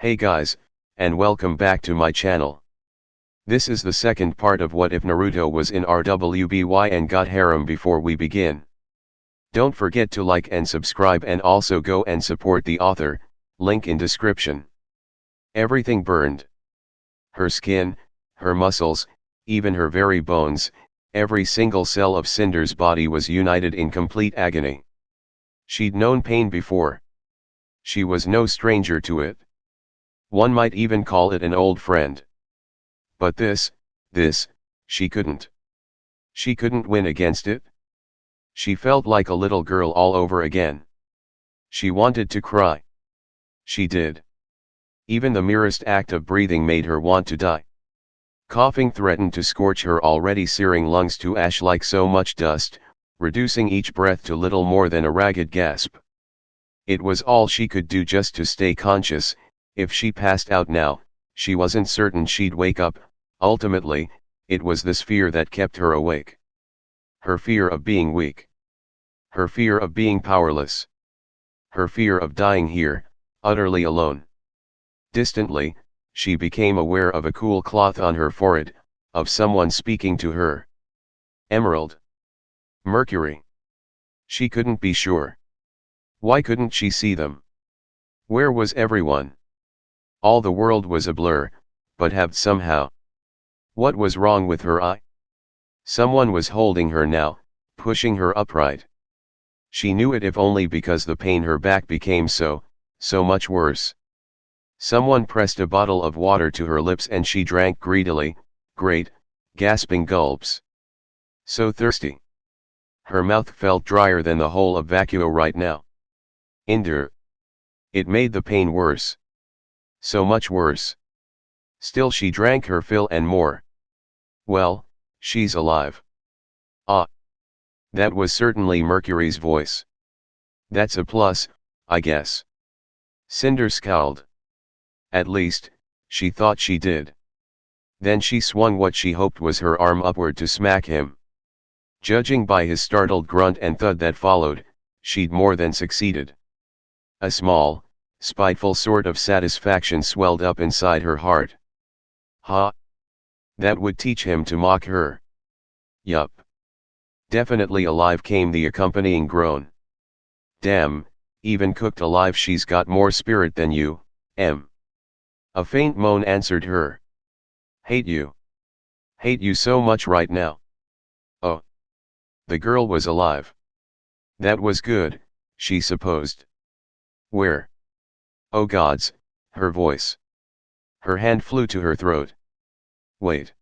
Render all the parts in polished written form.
Hey guys, and welcome back to my channel. This is the second part of What If Naruto was in RWBY and got harem. Before we begin, don't forget to like and subscribe, and also go and support the author, link in description. Everything burned. Her skin, her muscles, even her very bones, every single cell of Cinder's body was united in complete agony. She'd known pain before. She was no stranger to it. One might even call it an old friend. But this, she couldn't. She couldn't win against it. She felt like a little girl all over again. She wanted to cry. She did. Even the merest act of breathing made her want to die. Coughing threatened to scorch her already searing lungs to ash like so much dust, reducing each breath to little more than a ragged gasp. It was all she could do just to stay conscious. If she passed out now, she wasn't certain she'd wake up. Ultimately, it was this fear that kept her awake. Her fear of being weak. Her fear of being powerless. Her fear of dying here, utterly alone. Distantly, she became aware of a cool cloth on her forehead, of someone speaking to her. Emerald. Mercury. She couldn't be sure. Why couldn't she see them? Where was everyone? All the world was a blur, but halved somehow. What was wrong with her eye? Someone was holding her now, pushing her upright. She knew it, if only because the pain her back became so much worse. Someone pressed a bottle of water to her lips and she drank greedily, great, gasping gulps. So thirsty. Her mouth felt drier than the whole of Vacuo right now. Endure. It made the pain worse. So much worse. Still she drank her fill and more. Well, she's alive. Ah. That was certainly Mercury's voice. That's a plus, I guess. Cinder scowled. At least, she thought she did. Then she swung what she hoped was her arm upward to smack him. Judging by his startled grunt and thud that followed, she'd more than succeeded. A small, spiteful sort of satisfaction swelled up inside her heart. Ha! That would teach him to mock her. Yup. Definitely alive, came the accompanying groan. Damn, even cooked alive she's got more spirit than you, M. A faint moan answered her. Hate you. Hate you so much right now. Oh. The girl was alive. That was good, she supposed. Where? Oh gods, her voice. Her hand flew to her throat. Wait.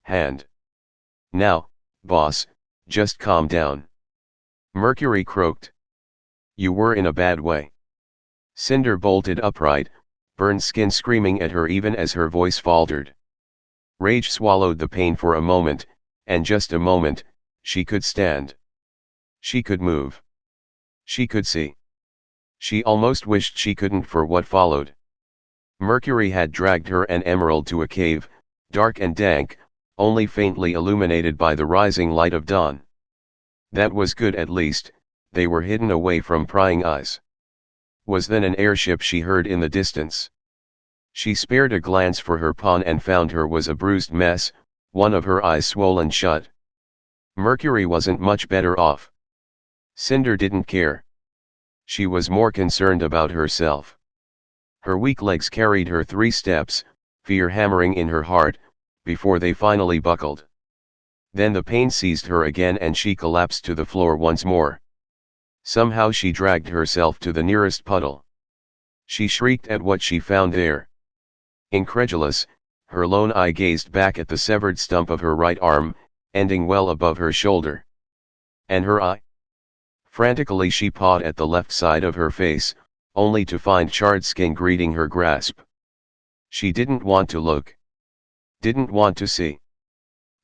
Hand. Now, boss, just calm down. Mercury croaked. You were in a bad way. Cinder bolted upright, burned skin screaming at her even as her voice faltered. Rage swallowed the pain for a moment, and just a moment, she could stand. She could move. She could see. She almost wished she couldn't for what followed. Mercury had dragged her and Emerald to a cave, dark and dank, only faintly illuminated by the rising light of dawn. That was good, at least, they were hidden away from prying eyes. Was then an airship she heard in the distance. She spared a glance for her pawn and found her was a bruised mess, one of her eyes swollen shut. Mercury wasn't much better off. Cinder didn't care. She was more concerned about herself. Her weak legs carried her 3 steps, fear hammering in her heart, before they finally buckled. Then the pain seized her again and she collapsed to the floor once more. Somehow she dragged herself to the nearest puddle. She shrieked at what she found there. Incredulous, her lone eye gazed back at the severed stump of her right arm, ending well above her shoulder. And her eye? Frantically she pawed at the left side of her face, only to find charred skin greeting her grasp. She didn't want to look. Didn't want to see.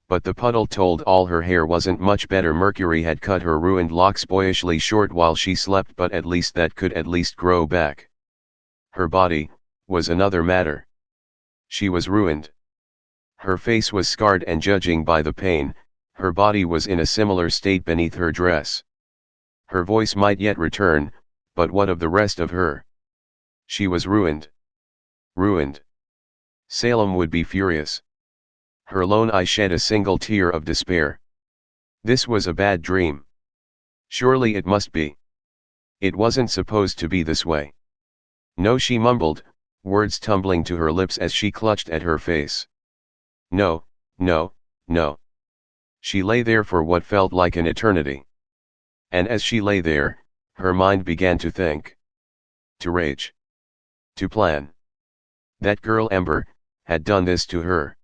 But the puddle told all. Her hair wasn't much better. Mercury had cut her ruined locks boyishly short while she slept, but at least that could at least grow back. Her body was another matter. She was ruined. Her face was scarred, and judging by the pain, her body was in a similar state beneath her dress. Her voice might yet return, but what of the rest of her? She was ruined. Ruined. Salem would be furious. Her lone eye shed a single tear of despair. This was a bad dream. Surely it must be. It wasn't supposed to be this way. No, she mumbled, words tumbling to her lips as she clutched at her face. No, no, no. She lay there for what felt like an eternity. And as she lay there, her mind began to think. To rage. To plan. That girl Ember had done this to her.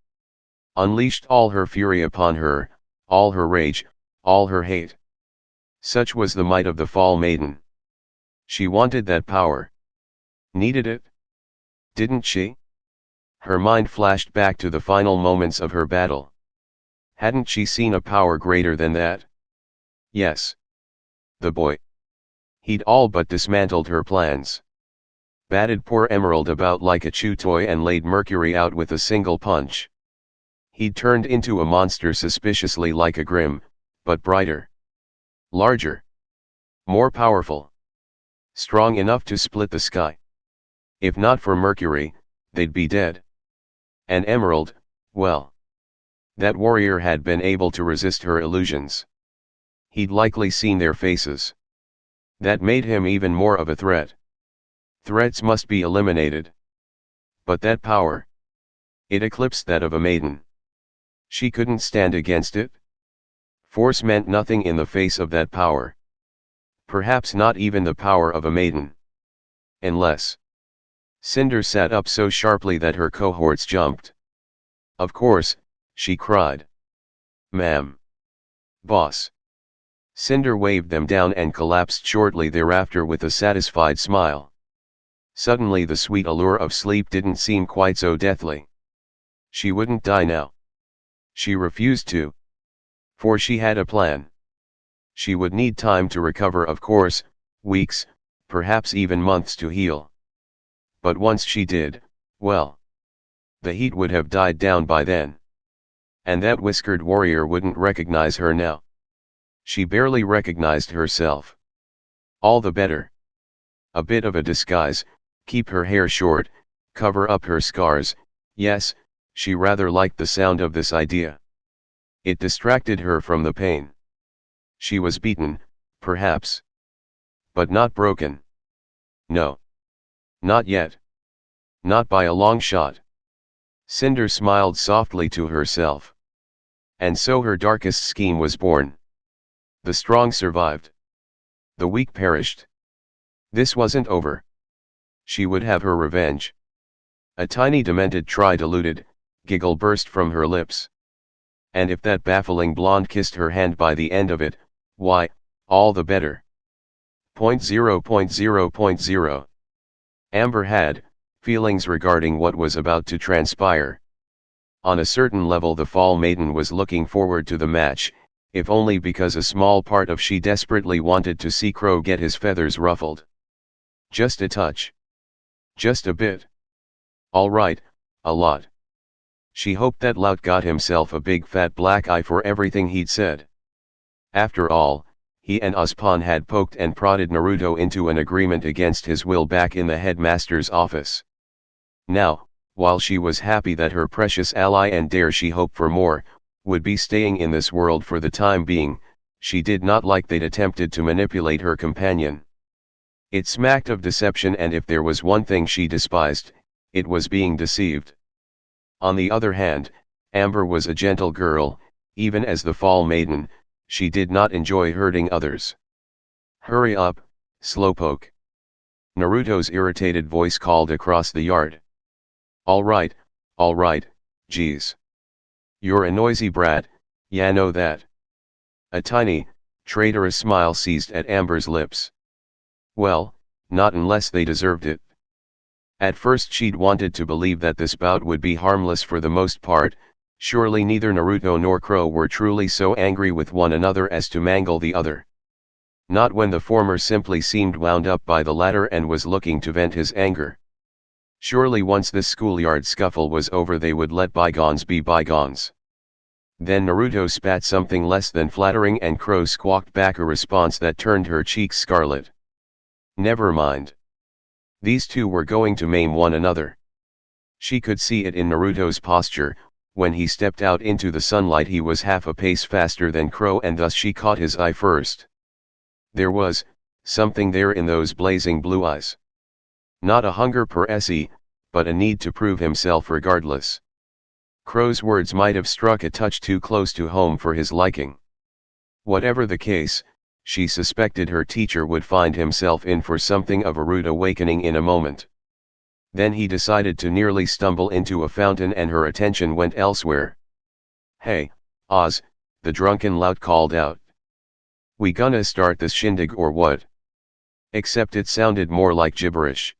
Unleashed all her fury upon her, all her rage, all her hate. Such was the might of the Fall Maiden. She wanted that power. Needed it? Didn't she? Her mind flashed back to the final moments of her battle. Hadn't she seen a power greater than that? Yes. The boy. He'd all but dismantled her plans. Batted poor Emerald about like a chew toy and laid Mercury out with a single punch. He'd turned into a monster suspiciously like a grim, but brighter. Larger. More powerful. Strong enough to split the sky. If not for Mercury, they'd be dead. And Emerald, well. That warrior had been able to resist her illusions. He'd likely seen their faces. That made him even more of a threat. Threats must be eliminated. But that power. It eclipsed that of a maiden. She couldn't stand against it. Force meant nothing in the face of that power. Perhaps not even the power of a maiden. Unless. Cinder sat up so sharply that her cohorts jumped. Of course, she cried. Ma'am. Boss. Cinder waved them down and collapsed shortly thereafter with a satisfied smile. Suddenly the sweet allure of sleep didn't seem quite so deathly. She wouldn't die now. She refused to. For she had a plan. She would need time to recover, of course, weeks, perhaps even months to heal. But once she did, well. The heat would have died down by then. And that whiskered warrior wouldn't recognize her now. She barely recognized herself. All the better. A bit of a disguise, keep her hair short, cover up her scars, yes, she rather liked the sound of this idea. It distracted her from the pain. She was beaten, perhaps. But not broken. No. Not yet. Not by a long shot. Cinder smiled softly to herself. And so her darkest scheme was born. The strong survived. The weak perished. This wasn't over. She would have her revenge. A tiny demented tri-diluted giggle burst from her lips. And if that baffling blonde kissed her hand by the end of it, why, all the better. 0.0.0.0. Amber had feelings regarding what was about to transpire. On a certain level the Fall Maiden was looking forward to the match, if only because a small part of she desperately wanted to see Crow get his feathers ruffled. Just a touch. Just a bit. All right, a lot. She hoped that lout got himself a big fat black eye for everything he'd said. After all, he and Uspan had poked and prodded Naruto into an agreement against his will back in the headmaster's office. Now, while she was happy that her precious ally and dare she hope for more, would be staying in this world for the time being, she did not like they'd attempted to manipulate her companion. It smacked of deception, and if there was one thing she despised, it was being deceived. On the other hand, Amber was a gentle girl, even as the Fall Maiden. She did not enjoy hurting others. Hurry up, slowpoke. Naruto's irritated voice called across the yard. All right, geez. You're a noisy brat, yeah, know that. A tiny, traitorous smile seized at Amber's lips. Well, not unless they deserved it. At first she'd wanted to believe that this bout would be harmless for the most part. Surely neither Naruto nor Crow were truly so angry with one another as to mangle the other. Not when the former simply seemed wound up by the latter and was looking to vent his anger. Surely once this schoolyard scuffle was over they would let bygones be bygones. Then Naruto spat something less than flattering and Crow squawked back a response that turned her cheeks scarlet. Never mind. These two were going to maim one another. She could see it in Naruto's posture. When he stepped out into the sunlight he was half a pace faster than Crow, and thus she caught his eye first. There was something there in those blazing blue eyes. Not a hunger per se, but a need to prove himself regardless. Crow's words might have struck a touch too close to home for his liking. Whatever the case, she suspected her teacher would find himself in for something of a rude awakening in a moment. Then he decided to nearly stumble into a fountain and her attention went elsewhere. "Hey, Oz," the drunken lout called out. "We gonna start this shindig or what?" Except it sounded more like gibberish.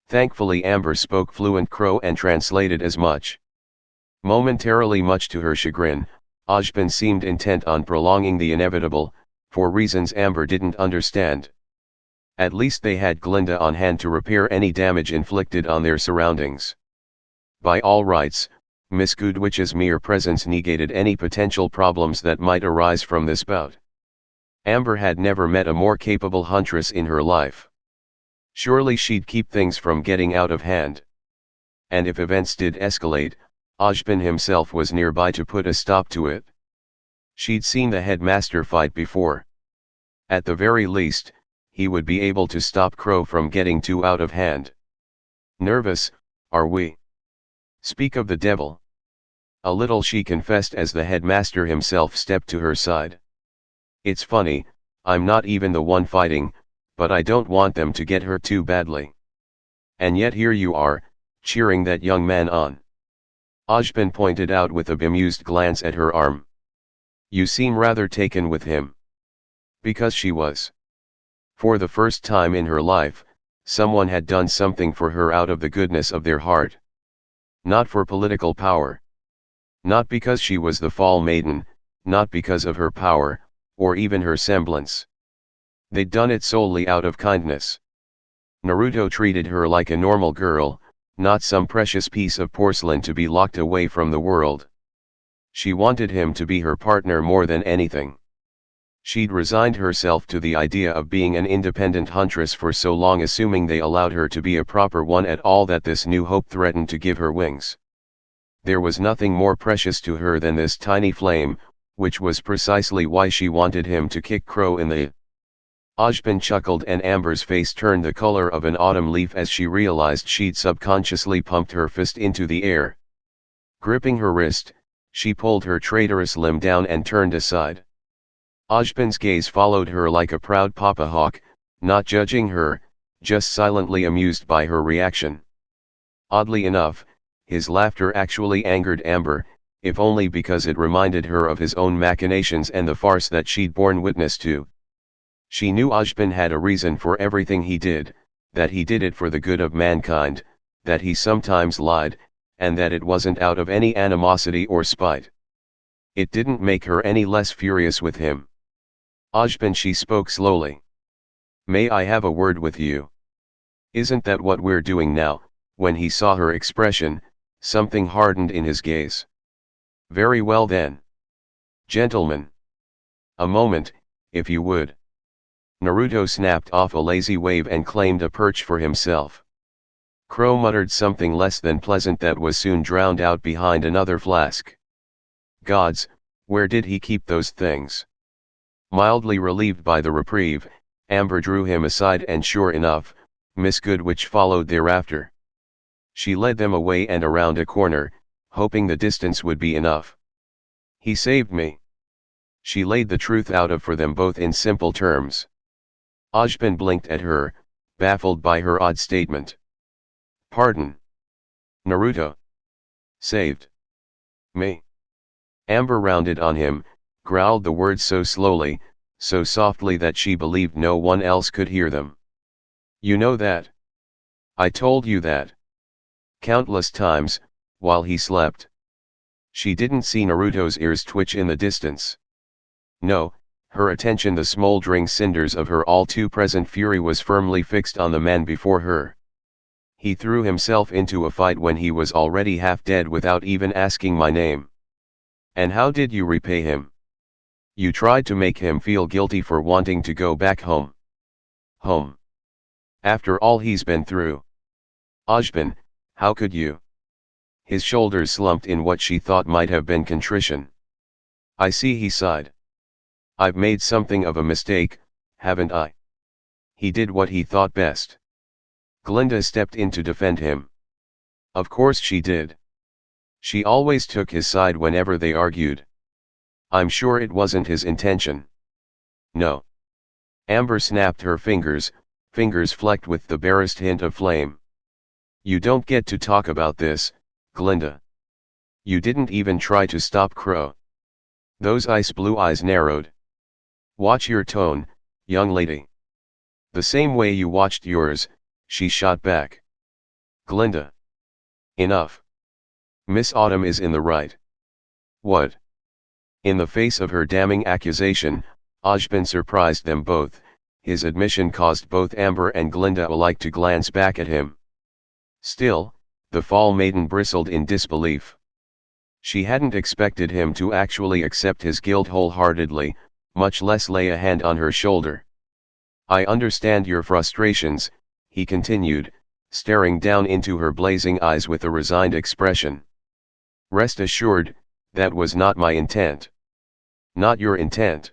Thankfully Amber spoke fluent Crow and translated as much. Momentarily, much to her chagrin, Ojban seemed intent on prolonging the inevitable, for reasons Amber didn't understand. At least they had Glinda on hand to repair any damage inflicted on their surroundings. By all rights, Miss Goodwich's mere presence negated any potential problems that might arise from this bout. Amber had never met a more capable huntress in her life. Surely she'd keep things from getting out of hand. And if events did escalate, Ojban himself was nearby to put a stop to it. She'd seen the headmaster fight before. At the very least, he would be able to stop Crow from getting too out of hand. "Nervous, are we?" "Speak of the devil." A little, she confessed as the headmaster himself stepped to her side. "It's funny, I'm not even the one fighting, but I don't want them to get hurt too badly. And yet here you are, cheering that young man on." Ojban pointed out with a bemused glance at her arm. "You seem rather taken with him." Because she was. For the first time in her life, someone had done something for her out of the goodness of their heart. Not for political power. Not because she was the Fall Maiden, not because of her power, or even her semblance. They'd done it solely out of kindness. Naruto treated her like a normal girl, not some precious piece of porcelain to be locked away from the world. She wanted him to be her partner more than anything. She'd resigned herself to the idea of being an independent huntress for so long, assuming they allowed her to be a proper one at all, that this new hope threatened to give her wings. There was nothing more precious to her than this tiny flame, which was precisely why she wanted him to kick Crow in the. Ojban chuckled and Amber's face turned the color of an autumn leaf as she realized she'd subconsciously pumped her fist into the air. Gripping her wrist, she pulled her traitorous limb down and turned aside. Ojban's gaze followed her like a proud papa hawk, not judging her, just silently amused by her reaction. Oddly enough, his laughter actually angered Amber, if only because it reminded her of his own machinations and the farce that she'd borne witness to. She knew Ojban had a reason for everything he did, that he did it for the good of mankind, that he sometimes lied, and that it wasn't out of any animosity or spite. It didn't make her any less furious with him. "Ojban," she spoke slowly. "May I have a word with you?" "Isn't that what we're doing now?" When he saw her expression, something hardened in his gaze. "Very well then. Gentlemen. A moment, if you would." Naruto snapped off a lazy wave and claimed a perch for himself. Crow muttered something less than pleasant that was soon drowned out behind another flask. Gods, where did he keep those things? Mildly relieved by the reprieve, Amber drew him aside and sure enough, Miss Goodwich followed thereafter. She led them away and around a corner, hoping the distance would be enough. "He saved me." She laid the truth out of for them both in simple terms. Ojban blinked at her, baffled by her odd statement. "Pardon? Naruto saved me?" Amber rounded on him, growled the words so slowly, so softly that she believed no one else could hear them. "You know that. I told you that. Countless times, while he slept." She didn't see Naruto's ears twitch in the distance. No, her attention, the smoldering cinders of her all-too-present fury, was firmly fixed on the man before her. He threw himself into a fight when he was already half dead without even asking my name. And how did you repay him? You tried to make him feel guilty for wanting to go back home. Home. After all he's been through. Ojban, how could you? His shoulders slumped in what she thought might have been contrition. I see, he sighed. I've made something of a mistake, haven't I? He did what he thought best. Glinda stepped in to defend him. Of course she did. She always took his side whenever they argued. I'm sure it wasn't his intention. No. Amber snapped her fingers flecked with the barest hint of flame. You don't get to talk about this, Glinda. You didn't even try to stop Crow. Those ice blue eyes narrowed. Watch your tone, young lady. The same way you watched yours, she shot back. Glinda. Enough. Miss Autumn is in the right. What? In the face of her damning accusation, Ojban surprised them both. His admission caused both Amber and Glinda alike to glance back at him. Still, the Fall Maiden bristled in disbelief. She hadn't expected him to actually accept his guilt wholeheartedly, much less lay a hand on her shoulder. I understand your frustrations, he continued, staring down into her blazing eyes with a resigned expression. Rest assured, that was not my intent. Not your intent.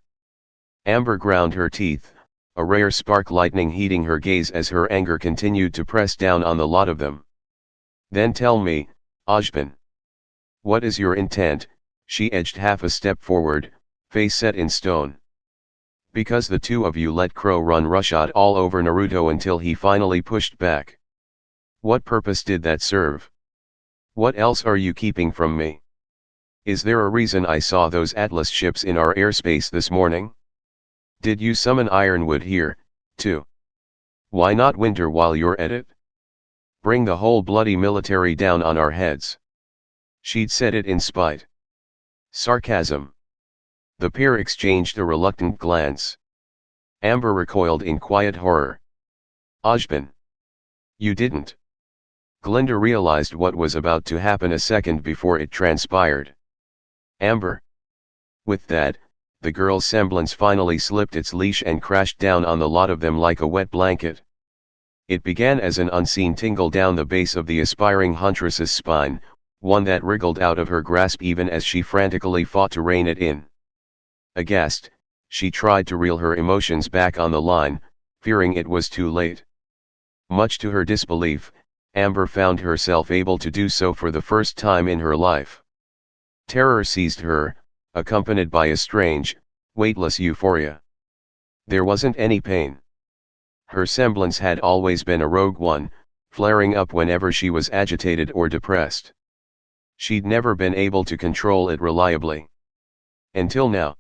Amber ground her teeth, a rare spark lightning heating her gaze as her anger continued to press down on the lot of them. Then tell me, Ojban. What is your intent? She edged half a step forward, face set in stone. Because the two of you let Crow run roughshod all over Naruto until he finally pushed back. What purpose did that serve? What else are you keeping from me? Is there a reason I saw those Atlas ships in our airspace this morning? Did you summon Ironwood here, too? Why not winter while you're at it? Bring the whole bloody military down on our heads. She'd said it in spite. Sarcasm. The pair exchanged a reluctant glance. Amber recoiled in quiet horror. Ojban. You didn't. Glinda realized what was about to happen a second before it transpired. Amber. With that, the girl's semblance finally slipped its leash and crashed down on the lot of them like a wet blanket. It began as an unseen tingle down the base of the aspiring huntress's spine, one that wriggled out of her grasp even as she frantically fought to rein it in. Aghast, she tried to reel her emotions back on the line, fearing it was too late. Much to her disbelief, Amber found herself able to do so for the first time in her life. Terror seized her, accompanied by a strange, weightless euphoria. There wasn't any pain. Her semblance had always been a rogue one, flaring up whenever she was agitated or depressed. She'd never been able to control it reliably. Until now.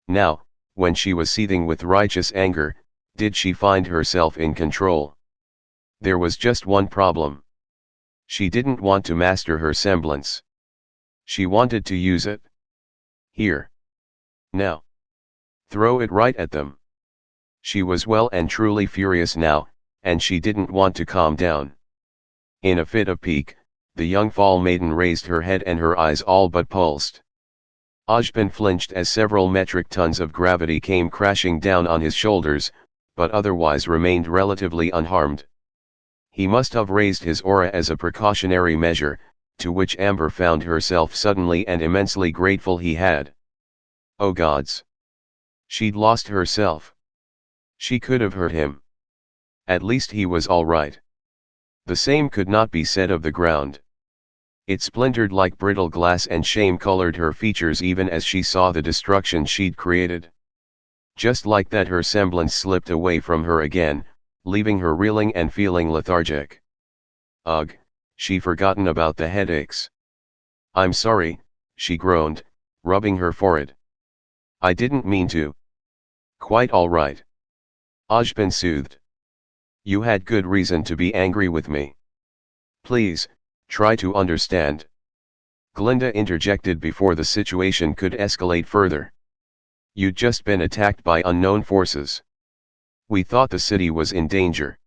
Now, when she was seething with righteous anger, did she find herself in control? There was just one problem. She didn't want to master her semblance. She wanted to use it. Here. Now. Throw it right at them. She was well and truly furious now, and she didn't want to calm down. In a fit of pique, the young Fall Maiden raised her head and her eyes all but pulsed. Ojban flinched as several metric tons of gravity came crashing down on his shoulders, but otherwise remained relatively unharmed. He must have raised his aura as a precautionary measure, to which Amber found herself suddenly and immensely grateful he had. Oh gods! She'd lost herself. She could have hurt him. At least he was all right. The same could not be said of the ground. It splintered like brittle glass and shame colored her features even as she saw the destruction she'd created. Just like that her semblance slipped away from her again, leaving her reeling and feeling lethargic. Ugh, she'd forgotten about the headaches. I'm sorry, she groaned, rubbing her forehead. I didn't mean to. Quite all right. Ojban soothed. You had good reason to be angry with me. Please, try to understand. Glinda interjected before the situation could escalate further. You'd just been attacked by unknown forces. We thought the city was in danger.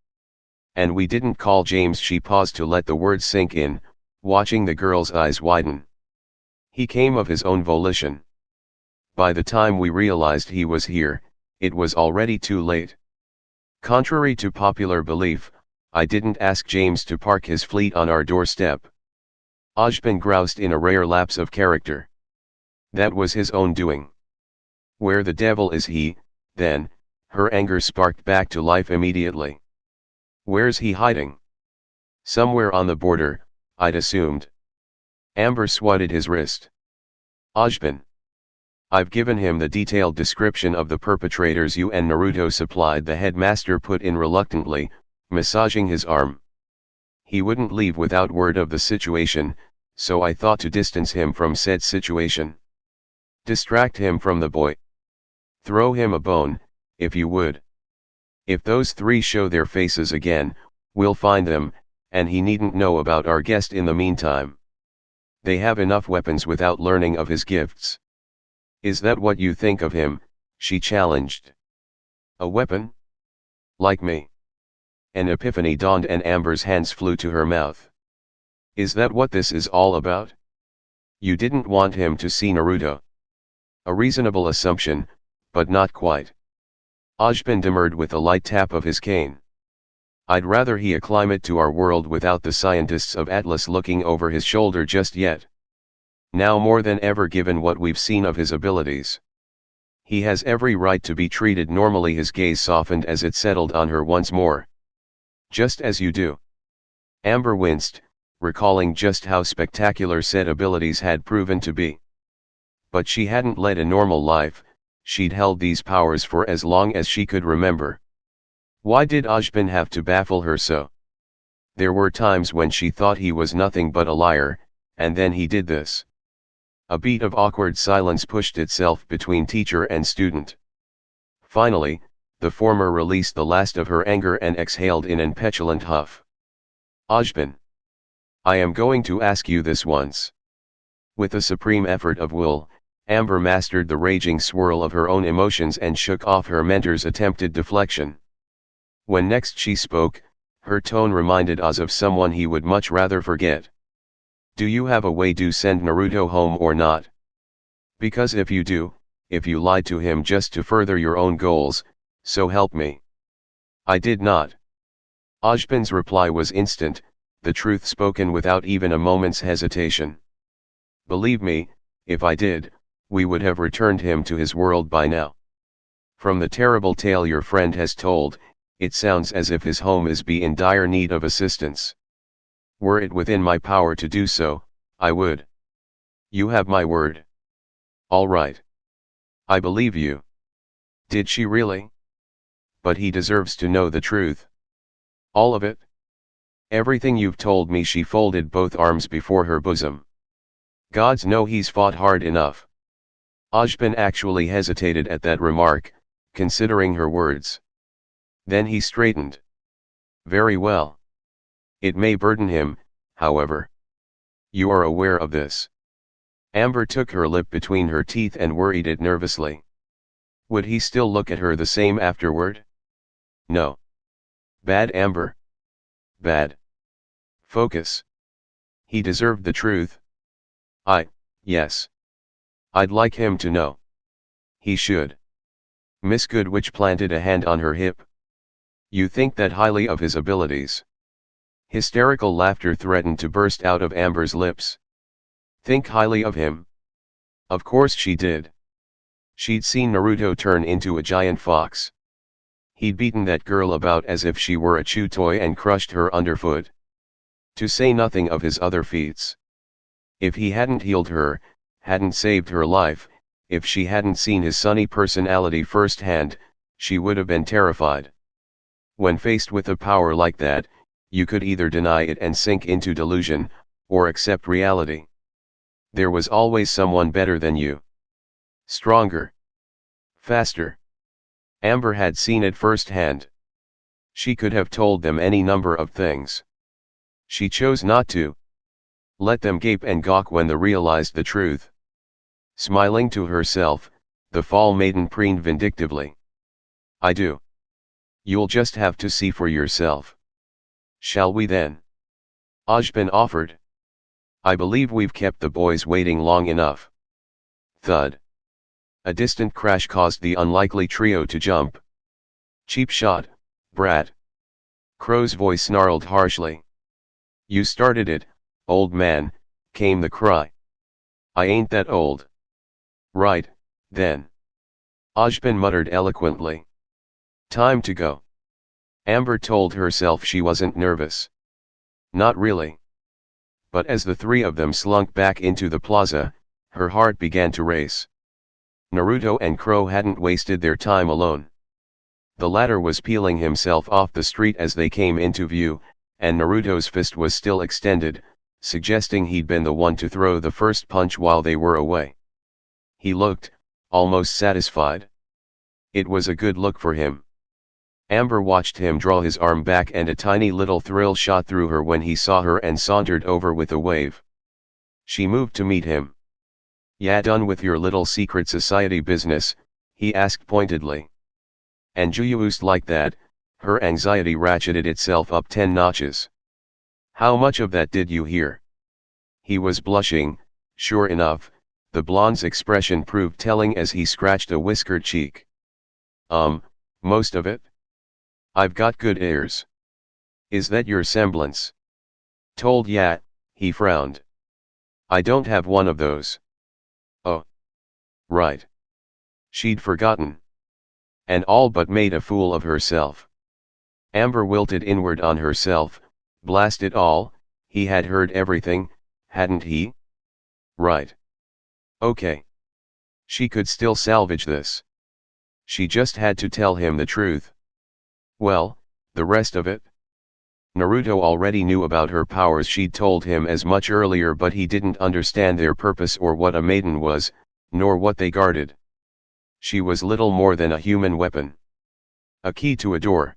And we didn't call James. She paused to let the words sink in, watching the girl's eyes widen. He came of his own volition. By the time we realized he was here, it was already too late. Contrary to popular belief, I didn't ask James to park his fleet on our doorstep. Ojban groused in a rare lapse of character. That was his own doing. Where the devil is he, then? Her anger sparked back to life immediately. Where's he hiding? Somewhere on the border, I'd assumed. Amber swatted his wrist. Ojban. I've given him the detailed description of the perpetrators you and Naruto supplied, the headmaster put in reluctantly, massaging his arm. He wouldn't leave without word of the situation, so I thought to distance him from said situation. Distract him from the boy. Throw him a bone, if you would. If those three show their faces again, we'll find them, and he needn't know about our guest in the meantime. They have enough weapons without learning of his gifts. Is that what you think of him? She challenged. A weapon? Like me? An epiphany dawned and Amber's hands flew to her mouth. Is that what this is all about? You didn't want him to see Naruto. A reasonable assumption, but not quite. Ojban demurred with a light tap of his cane. I'd rather he acclimate to our world without the scientists of Atlas looking over his shoulder just yet. Now more than ever, given what we've seen of his abilities. He has every right to be treated normally. His gaze softened as it settled on her once more. Just as you do. Amber winced, recalling just how spectacular said abilities had proven to be. But she hadn't led a normal life, she'd held these powers for as long as she could remember. Why did Ojban have to baffle her so? There were times when she thought he was nothing but a liar, and then he did this. A beat of awkward silence pushed itself between teacher and student. Finally, the former released the last of her anger and exhaled in an petulant huff. Ojban. I am going to ask you this once. With a supreme effort of will, Amber mastered the raging swirl of her own emotions and shook off her mentor's attempted deflection. When next she spoke, her tone reminded Oz of someone he would much rather forget. Do you have a way to send Naruto home or not? Because if you do, if you lied to him just to further your own goals, so help me. I did not. Ojban's reply was instant, the truth spoken without even a moment's hesitation. Believe me, if I did, we would have returned him to his world by now. From the terrible tale your friend has told, it sounds as if his home is in dire need of assistance. Were it within my power to do so, I would. You have my word. All right. I believe you. Did she really? But he deserves to know the truth. All of it? Everything you've told me. She folded both arms before her bosom. Gods know he's fought hard enough. Ojban actually hesitated at that remark, considering her words. Then he straightened. Very well. It may burden him, however. You are aware of this. Amber took her lip between her teeth and worried it nervously. Would he still look at her the same afterward? No. Bad Amber. Bad. Focus. He deserved the truth. Yes. I'd like him to know. He should. Miss Goodwitch planted a hand on her hip. You think that highly of his abilities? Hysterical laughter threatened to burst out of Amber's lips. Think highly of him? Of course she did. She'd seen Naruto turn into a giant fox. He'd beaten that girl about as if she were a chew toy and crushed her underfoot. To say nothing of his other feats. If he hadn't healed her, hadn't saved her life, if she hadn't seen his sunny personality firsthand, she would have been terrified. When faced with a power like that, you could either deny it and sink into delusion, or accept reality. There was always someone better than you. Stronger. Faster. Amber had seen it firsthand. She could have told them any number of things. She chose not to. Let them gape and gawk when they realized the truth. Smiling to herself, the Fall Maiden preened vindictively. I do. You'll just have to see for yourself. Shall we then? Ojban offered. I believe we've kept the boys waiting long enough. Thud. A distant crash caused the unlikely trio to jump. Cheap shot, brat. Crow's voice snarled harshly. You started it, old man, came the cry. I ain't that old. Right, then. Ojpin muttered eloquently. Time to go. Amber told herself she wasn't nervous. Not really. But as the three of them slunk back into the plaza, her heart began to race. Naruto and Crow hadn't wasted their time alone. The latter was peeling himself off the street as they came into view, and Naruto's fist was still extended, suggesting he'd been the one to throw the first punch while they were away. He looked, almost satisfied. It was a good look for him. Amber watched him draw his arm back, and a tiny little thrill shot through her when he saw her and sauntered over with a wave. She moved to meet him. "Ya done with your little secret society business?" he asked pointedly. And just like that, her anxiety ratcheted itself up 10 notches. "How much of that did you hear?" He was blushing, sure enough, the blonde's expression proved telling as he scratched a whiskered cheek. Most of it? I've got good ears." "Is that your semblance?" "Told ya," he frowned. "I don't have one of those." "Oh. Right." She'd forgotten. And all but made a fool of herself. Amber wilted inward on herself. Blast it all, he had heard everything, hadn't he? Right. Okay. She could still salvage this. She just had to tell him the truth. Well, the rest of it? Naruto already knew about her powers. She'd told him as much earlier, but he didn't understand their purpose or what a maiden was, nor what they guarded. She was little more than a human weapon. A key to a door.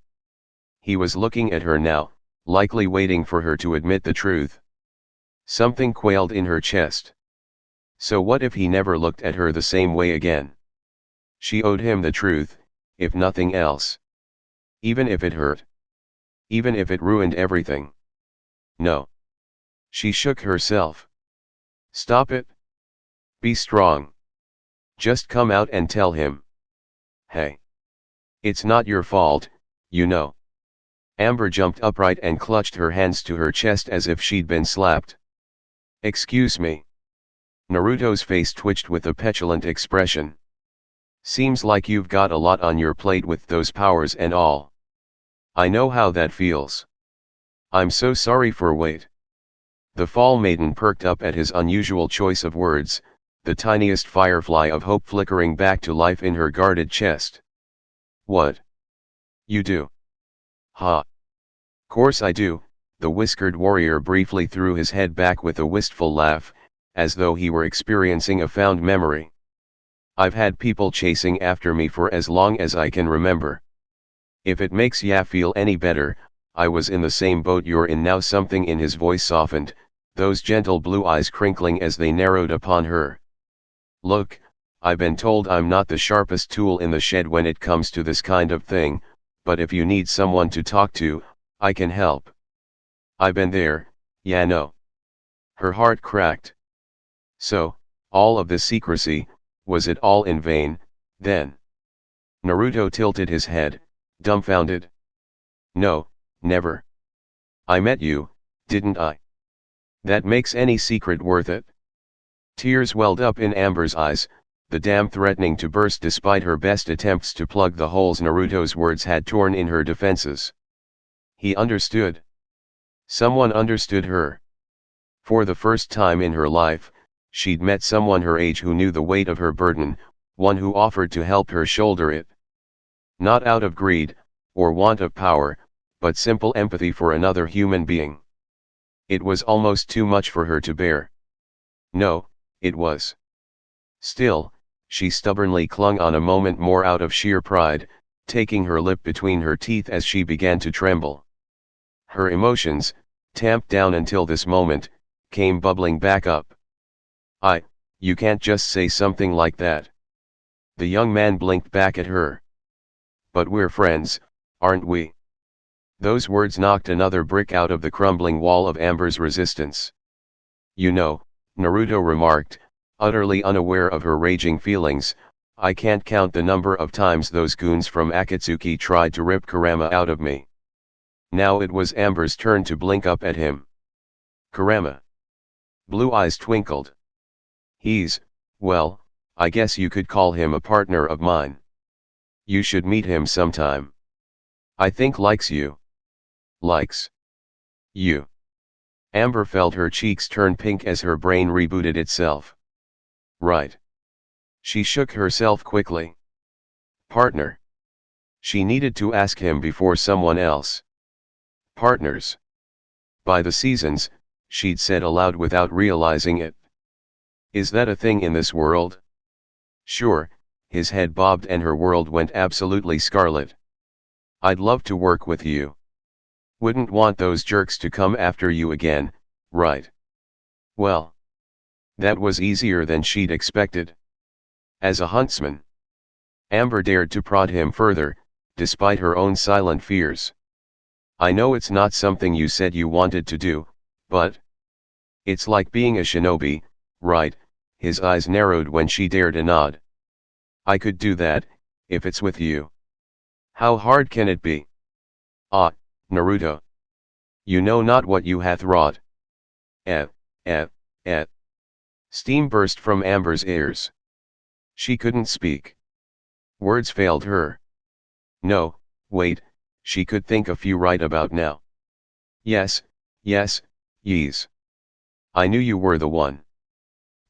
He was looking at her now, likely waiting for her to admit the truth. Something quailed in her chest. So what if he never looked at her the same way again? She owed him the truth, if nothing else. Even if it hurt. Even if it ruined everything. No. She shook herself. Stop it. Be strong. Just come out and tell him. Hey. It's not your fault, you know. Amber jumped upright and clutched her hands to her chest as if she'd been slapped. Excuse me. Naruto's face twitched with a petulant expression. Seems like you've got a lot on your plate with those powers and all. I know how that feels. I'm so sorry for wait. The Fall Maiden perked up at his unusual choice of words, the tiniest firefly of hope flickering back to life in her guarded chest. What? You do? Ha. Course I do, the whiskered warrior briefly threw his head back with a wistful laugh, as though he were experiencing a fond memory. I've had people chasing after me for as long as I can remember. If it makes ya feel any better, I was in the same boat you're in now. Something in his voice softened, those gentle blue eyes crinkling as they narrowed upon her. Look, I've been told I'm not the sharpest tool in the shed when it comes to this kind of thing, but if you need someone to talk to, I can help. I've been there, ya know. Her heart cracked. So, all of this secrecy, was it all in vain, then? Naruto tilted his head, dumbfounded. No, never. I met you, didn't I? That makes any secret worth it? Tears welled up in Amber's eyes, the dam threatening to burst despite her best attempts to plug the holes Naruto's words had torn in her defenses. He understood. Someone understood her. For the first time in her life, she'd met someone her age who knew the weight of her burden, one who offered to help her shoulder it. Not out of greed, or want of power, but simple empathy for another human being. It was almost too much for her to bear. No, it was. Still, she stubbornly clung on a moment more out of sheer pride, taking her lip between her teeth as she began to tremble. Her emotions, tamped down until this moment, came bubbling back up. You can't just say something like that. The young man blinked back at her. But we're friends, aren't we? Those words knocked another brick out of the crumbling wall of Amber's resistance. You know, Naruto remarked, utterly unaware of her raging feelings, I can't count the number of times those goons from Akatsuki tried to rip Kurama out of me. Now it was Amber's turn to blink up at him. Kurama. Blue eyes twinkled. He's, well, I guess you could call him a partner of mine. You should meet him sometime. I think likes you. Likes you. Amber felt her cheeks turn pink as her brain rebooted itself. Right. She shook herself quickly. Partner. She needed to ask him before someone else. Partners. By the seasons, she'd said aloud without realizing it. Is that a thing in this world? Sure, his head bobbed and her world went absolutely scarlet. I'd love to work with you. Wouldn't want those jerks to come after you again, right? Well. That was easier than she'd expected. As a huntsman. Amber dared to prod him further, despite her own silent fears. I know it's not something you said you wanted to do, but it's like being a shinobi, right? His eyes narrowed when she dared a nod. I could do that, if it's with you. How hard can it be? Ah, Naruto. You know not what you hath wrought. Eh, eh, eh. Steam burst from Amber's ears. She couldn't speak. Words failed her. No, wait, she could think a few right about now. Yes, yes, yes. I knew you were the one.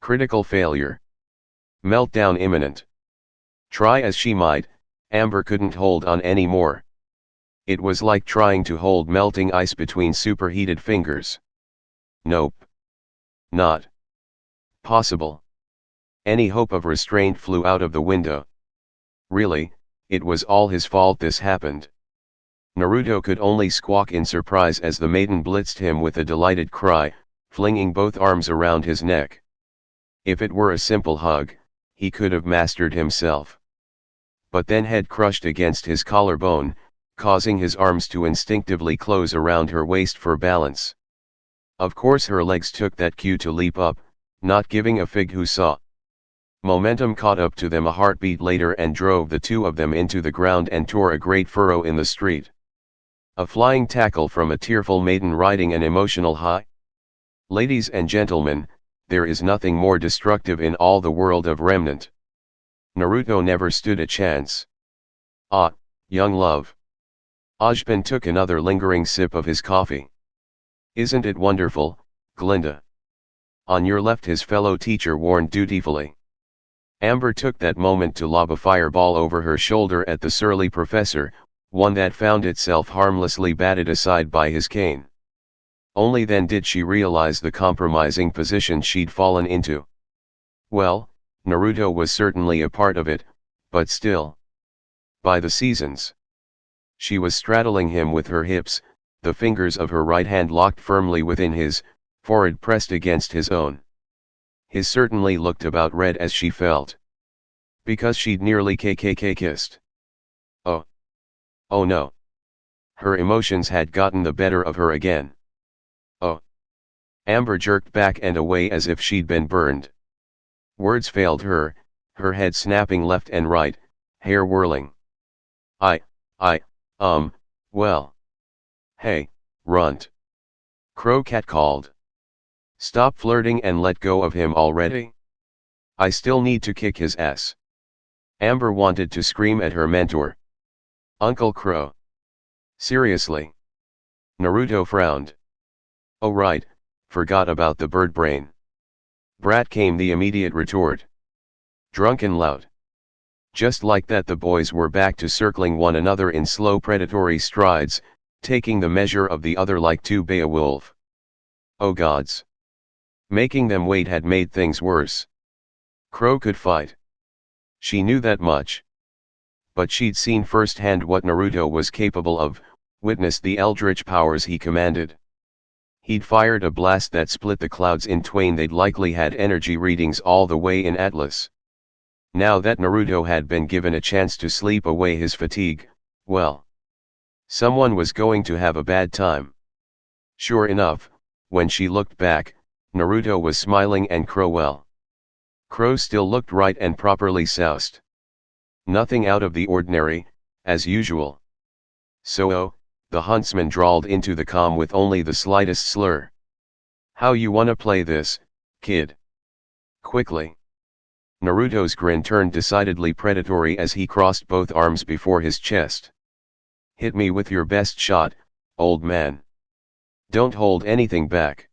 Critical failure. Meltdown imminent. Try as she might, Amber couldn't hold on any more. It was like trying to hold melting ice between superheated fingers. Nope. Not possible. Any hope of restraint flew out of the window. Really, it was all his fault this happened. Naruto could only squawk in surprise as the maiden blitzed him with a delighted cry, flinging both arms around his neck. If it were a simple hug, he could have mastered himself. But then head crushed against his collarbone, causing his arms to instinctively close around her waist for balance. Of course her legs took that cue to leap up, not giving a fig who saw. Momentum caught up to them a heartbeat later and drove the two of them into the ground and tore a great furrow in the street. A flying tackle from a tearful maiden riding an emotional high. Ladies and gentlemen, there is nothing more destructive in all the world of Remnant. Naruto never stood a chance. Ah, young love. Ojban took another lingering sip of his coffee. Isn't it wonderful, Glinda? On your left, his fellow teacher warned dutifully. Amber took that moment to lob a fireball over her shoulder at the surly professor, one that found itself harmlessly batted aside by his cane. Only then did she realize the compromising position she'd fallen into. Well, Naruto was certainly a part of it, but still. By the seasons. She was straddling him with her hips, the fingers of her right hand locked firmly within his, forehead pressed against his own. His certainly looked about red as she felt. Because she'd nearly kissed. Oh. Oh no. Her emotions had gotten the better of her again. Oh. Amber jerked back and away as if she'd been burned. Words failed her, her head snapping left and right, hair whirling. Well. Hey, runt. Crow Cat called. Stop flirting and let go of him already. I still need to kick his ass. Amber wanted to scream at her mentor. Uncle Crow. Seriously. Naruto frowned. Oh right, forgot about the bird brain. Brat, came the immediate retort. Drunken loud. Just like that the boys were back to circling one another in slow predatory strides, taking the measure of the other like two Beowulf. Oh gods. Making them wait had made things worse. Crow could fight. She knew that much. But she'd seen firsthand what Naruto was capable of, witnessed the eldritch powers he commanded. He'd fired a blast that split the clouds in twain. They'd likely had energy readings all the way in Atlas. Now that Naruto had been given a chance to sleep away his fatigue, well, someone was going to have a bad time. Sure enough, when she looked back, Naruto was smiling and Crow still looked right and properly soused. Nothing out of the ordinary, as usual. So, the huntsman drawled into the calm with only the slightest slur. How you wanna play this, Kid. Quickly. Naruto's grin turned decidedly predatory as he crossed both arms before his chest. Hit me with your best shot, old man. Don't hold anything back.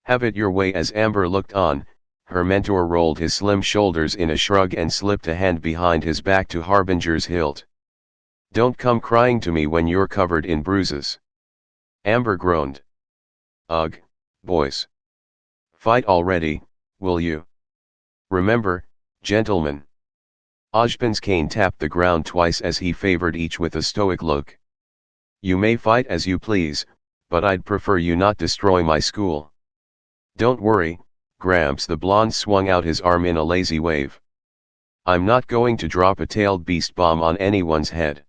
Have it your way. As Amber looked on, her mentor rolled his slim shoulders in a shrug and slipped a hand behind his back to Harbinger's hilt. Don't come crying to me when you're covered in bruises. Amber groaned. Ugh, boys. Fight already, will you? Remember, gentlemen. Ojban's cane tapped the ground twice as he favored each with a stoic look. You may fight as you please, but I'd prefer you not destroy my school. Don't worry, Gramps. The blonde swung out his arm in a lazy wave. I'm not going to drop a tailed beast bomb on anyone's head.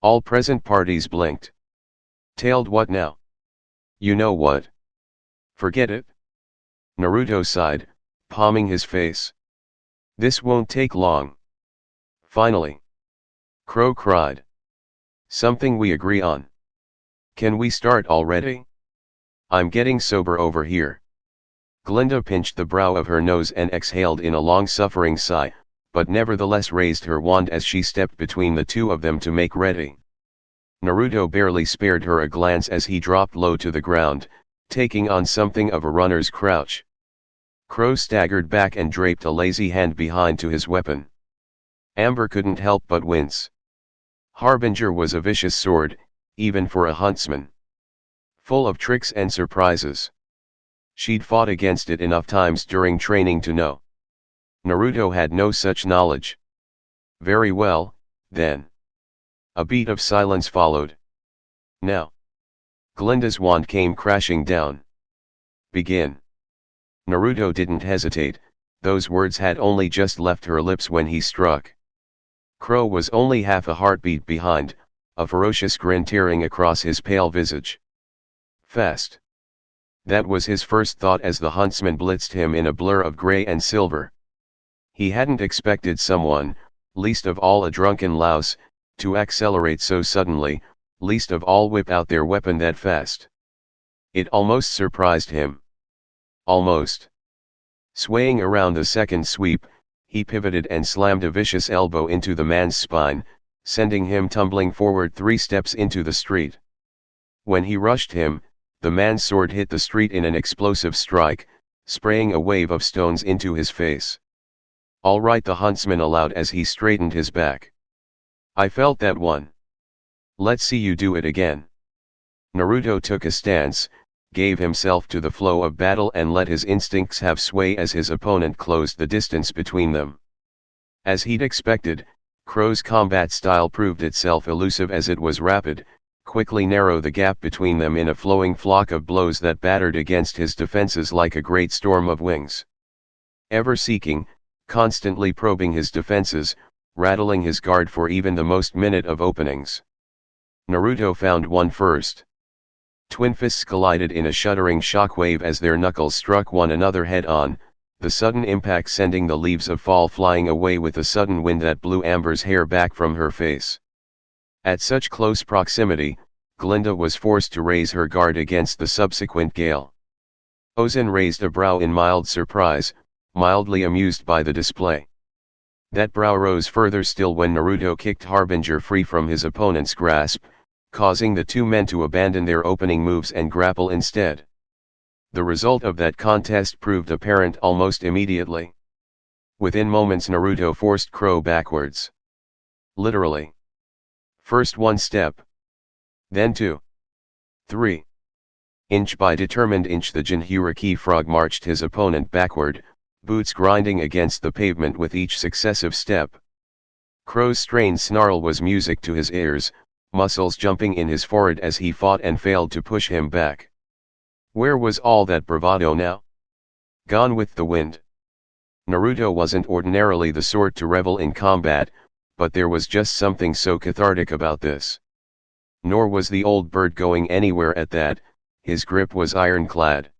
All present parties blinked. Tailed what now? You know what? Forget it. Naruto sighed, palming his face. This won't take long. Finally. Crow cried. Something we agree on. Can we start already? I'm getting sober over here. Glinda pinched the brow of her nose and exhaled in a long-suffering sigh, but nevertheless raised her wand as she stepped between the two of them to make ready. Naruto barely spared her a glance as he dropped low to the ground, taking on something of a runner's crouch. Crow staggered back and draped a lazy hand behind to his weapon. Amber couldn't help but wince. Harbinger was a vicious sword, even for a huntsman. Full of tricks and surprises. She'd fought against it enough times during training to know. Naruto had no such knowledge. Very well, then. A beat of silence followed. Now. Glinda's wand came crashing down. Begin. Naruto didn't hesitate, those words had only just left her lips when he struck. Crow was only half a heartbeat behind, a ferocious grin tearing across his pale visage. Fast. That was his first thought as the huntsman blitzed him in a blur of gray and silver. He hadn't expected someone, least of all a drunken louse, to accelerate so suddenly, least of all whip out their weapon that fast. It almost surprised him. Almost. Swaying around the second sweep, he pivoted and slammed a vicious elbow into the man's spine, sending him tumbling forward 3 steps into the street. When he rushed him, the man's sword hit the street in an explosive strike, spraying a wave of stones into his face. All right, the huntsman allowed as he straightened his back. I felt that one. Let's see you do it again. Naruto took a stance, gave himself to the flow of battle and let his instincts have sway as his opponent closed the distance between them. As he'd expected, Crow's combat style proved itself elusive as it was rapid, quickly narrow the gap between them in a flowing flock of blows that battered against his defenses like a great storm of wings. Ever seeking, constantly probing his defenses, rattling his guard for even the most minute of openings. Naruto found one first. Twin fists collided in a shuddering shockwave as their knuckles struck one another head-on, the sudden impact sending the leaves of fall flying away with a sudden wind that blew Amber's hair back from her face. At such close proximity, Glinda was forced to raise her guard against the subsequent gale. Ozen raised a brow in mild surprise, mildly amused by the display. That brow rose further still when Naruto kicked Harbinger free from his opponent's grasp, causing the two men to abandon their opening moves and grapple instead. The result of that contest proved apparent almost immediately. Within moments Naruto forced Crow backwards. Literally. First 1 step. Then 2. 3. Inch by determined inch the Jinchuriki frog marched his opponent backward, boots grinding against the pavement with each successive step. Crow's strained snarl was music to his ears, muscles jumping in his forehead as he fought and failed to push him back. Where was all that bravado now? Gone with the wind. Naruto wasn't ordinarily the sort to revel in combat, but there was just something so cathartic about this. Nor was the old bird going anywhere at that, his grip was ironclad.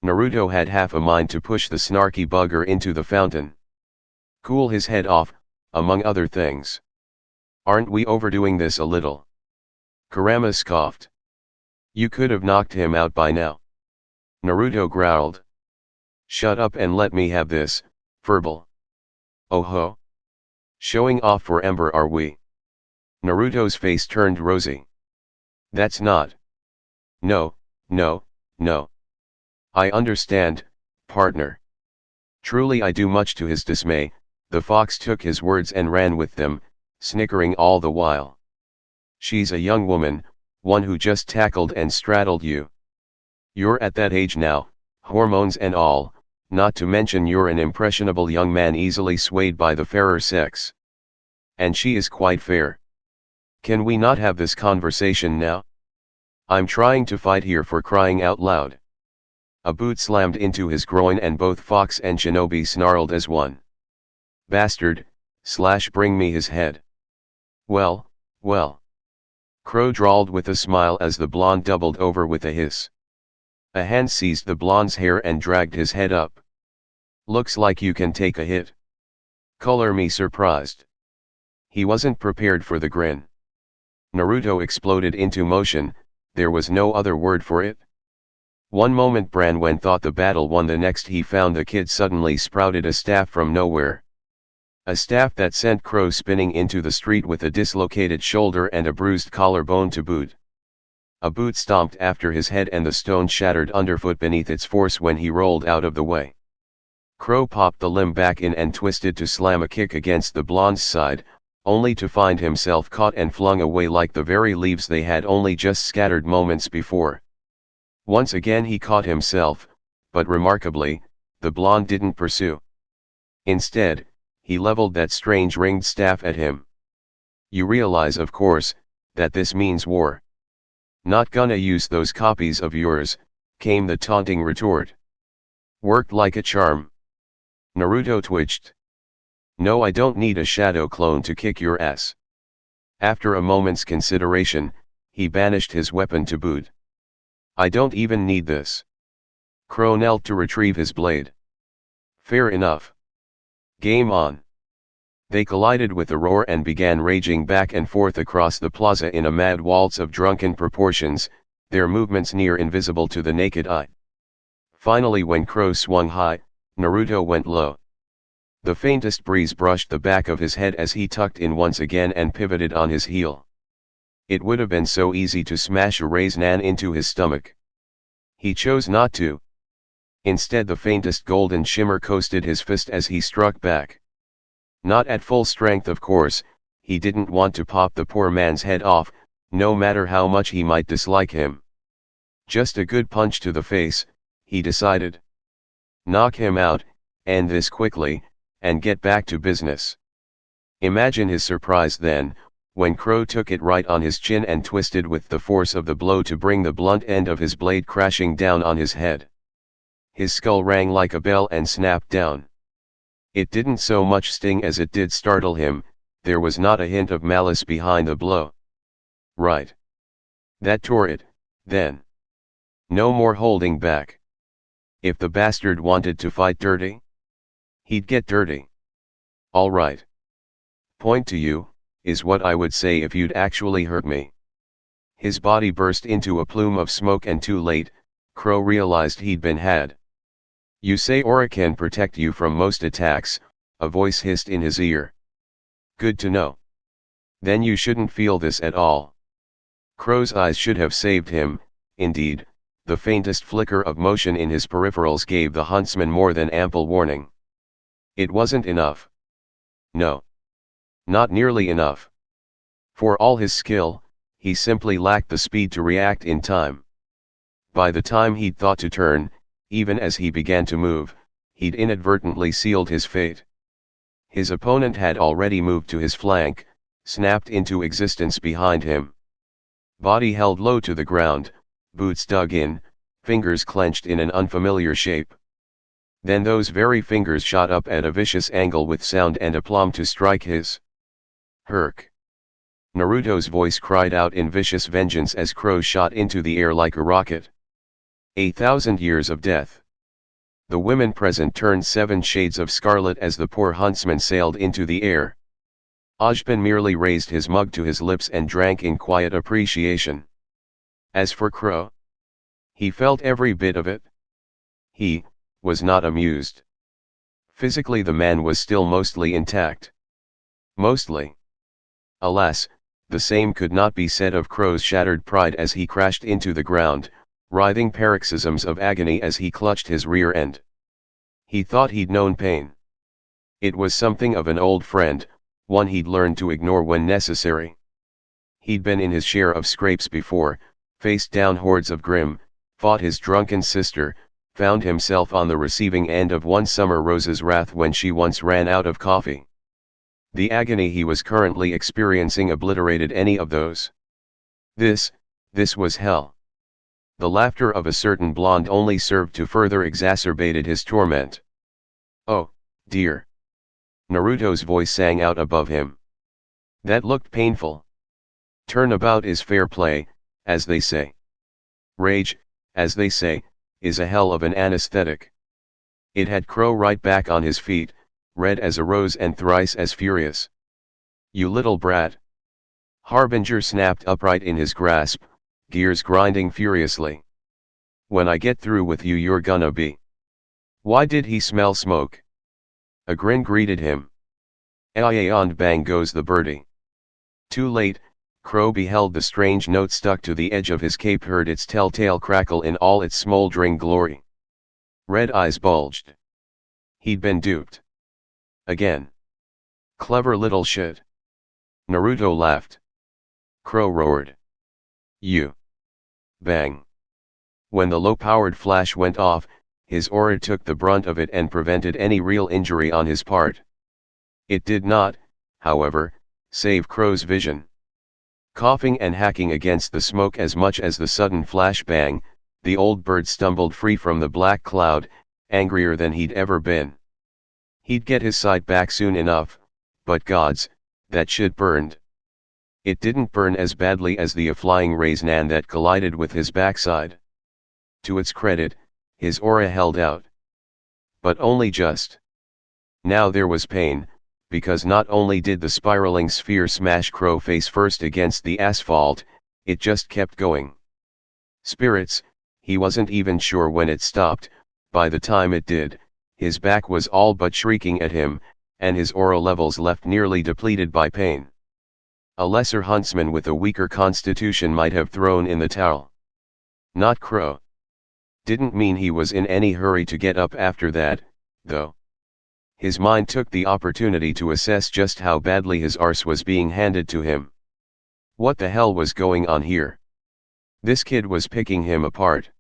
Naruto had half a mind to push the snarky bugger into the fountain. Cool his head off, among other things. Aren't we overdoing this a little? Kurama scoffed. You could have knocked him out by now. Naruto growled. Shut up and let me have this, verbal. Oh ho. Showing off for Ember are we? Naruto's face turned rosy. That's not. No, no, no. I understand, partner. Truly I do. Much to his dismay, the fox took his words and ran with them, snickering all the while. She's a young woman, one who just tackled and straddled you. You're at that age now, hormones and all, not to mention you're an impressionable young man easily swayed by the fairer sex. And she is quite fair. Can we not have this conversation now? I'm trying to fight here, for crying out loud. A boot slammed into his groin and both Fox and Shinobi snarled as one. Bastard, bring me his head. Well, well. Crow drawled with a smile as the blonde doubled over with a hiss. A hand seized the blonde's hair and dragged his head up. Looks like you can take a hit. Color me surprised. He wasn't prepared for the grin. Naruto exploded into motion, there was no other word for it. One moment Branwen thought the battle won, the next he found the kid suddenly sprouted a staff from nowhere. A staff that sent Crow spinning into the street with a dislocated shoulder and a bruised collarbone to boot. A boot stomped after his head and the stone shattered underfoot beneath its force when he rolled out of the way. Crow popped the limb back in and twisted to slam a kick against the blonde's side, only to find himself caught and flung away like the very leaves they had only just scattered moments before. Once again he caught himself, but remarkably, the blonde didn't pursue. Instead, he leveled that strange ringed staff at him. You realize, of course, that this means war. Not gonna use those copies of yours, came the taunting retort. Worked like a charm. Naruto twitched. No, I don't need a shadow clone to kick your ass. After a moment's consideration, he banished his weapon to boot. I don't even need this. Crow knelt to retrieve his blade. Fair enough. Game on. They collided with a roar and began raging back and forth across the plaza in a mad waltz of drunken proportions, their movements near invisible to the naked eye. Finally, when Crow swung high, Naruto went low. The faintest breeze brushed the back of his head as he tucked in once again and pivoted on his heel. It would have been so easy to smash a raisin into his stomach. He chose not to. Instead, the faintest golden shimmer coasted his fist as he struck back. Not at full strength, of course. He didn't want to pop the poor man's head off, no matter how much he might dislike him. Just a good punch to the face, he decided. Knock him out, end this quickly, and get back to business. Imagine his surprise then, when Crow took it right on his chin and twisted with the force of the blow to bring the blunt end of his blade crashing down on his head. His skull rang like a bell and snapped down. It didn't so much sting as it did startle him, there was not a hint of malice behind the blow. Right. That tore it, then. No more holding back. If the bastard wanted to fight dirty, he'd get dirty. All right. Point to you, is what I would say if you'd actually hurt me. His body burst into a plume of smoke and too late, Crow realized he'd been had. You say Aura can protect you from most attacks, a voice hissed in his ear. Good to know. Then you shouldn't feel this at all. Crow's eyes should have saved him, indeed, the faintest flicker of motion in his peripherals gave the huntsman more than ample warning. It wasn't enough. No. Not nearly enough. For all his skill, he simply lacked the speed to react in time. By the time he'd thought to turn, even as he began to move, he'd inadvertently sealed his fate. His opponent had already moved to his flank, snapped into existence behind him. Body held low to the ground, boots dug in, fingers clenched in an unfamiliar shape. Then those very fingers shot up at a vicious angle with sound and aplomb to strike his. Herc. Naruto's voice cried out in vicious vengeance as Crow shot into the air like a rocket. 1,000 years of death. The women present turned 7 shades of scarlet as the poor huntsman sailed into the air. Ojban merely raised his mug to his lips and drank in quiet appreciation. As for Crow, he felt every bit of it. He, was not amused. Physically the man was still mostly intact. Mostly. Alas, the same could not be said of Crow's shattered pride as he crashed into the ground, writhing paroxysms of agony as he clutched his rear end. He thought he'd known pain. It was something of an old friend, one he'd learned to ignore when necessary. He'd been in his share of scrapes before, faced down hordes of Grimm, fought his drunken sister, found himself on the receiving end of one summer rose's wrath when she once ran out of coffee. The agony he was currently experiencing obliterated any of those. This was hell. The laughter of a certain blonde only served to further exacerbated his torment. "Oh, dear." Naruto's voice sang out above him. That looked painful. Turnabout is fair play, as they say. Rage, as they say, is a hell of an anesthetic. It had Crow right back on his feet, red as a rose and thrice as furious. "You little brat." Harbinger snapped upright in his grasp, gears grinding furiously. "When I get through with you you're gonna be." Why did he smell smoke? A grin greeted him. And bang goes the birdie. Too late, Crow beheld the strange note stuck to the edge of his cape, heard its telltale crackle in all its smoldering glory. Red eyes bulged. He'd been duped. Again. Clever little shit. Naruto laughed. Crow roared. "You." Bang. When the low-powered flash went off, his aura took the brunt of it and prevented any real injury on his part. It did not, however, save Crow's vision. Coughing and hacking against the smoke as much as the sudden flash bang, the old bird stumbled free from the black cloud, angrier than he'd ever been. He'd get his sight back soon enough, but gods, that shit burned. It didn't burn as badly as the flying raisin that collided with his backside. To its credit, his aura held out. But only just. Now there was pain, because not only did the spiraling sphere smash Crow face first against the asphalt, it just kept going. Spirits, he wasn't even sure when it stopped. By the time it did, his back was all but shrieking at him, and his aura levels left nearly depleted by pain. A lesser huntsman with a weaker constitution might have thrown in the towel. Not Crow. Didn't mean he was in any hurry to get up after that, though. His mind took the opportunity to assess just how badly his arse was being handed to him. What the hell was going on here? This kid was picking him apart.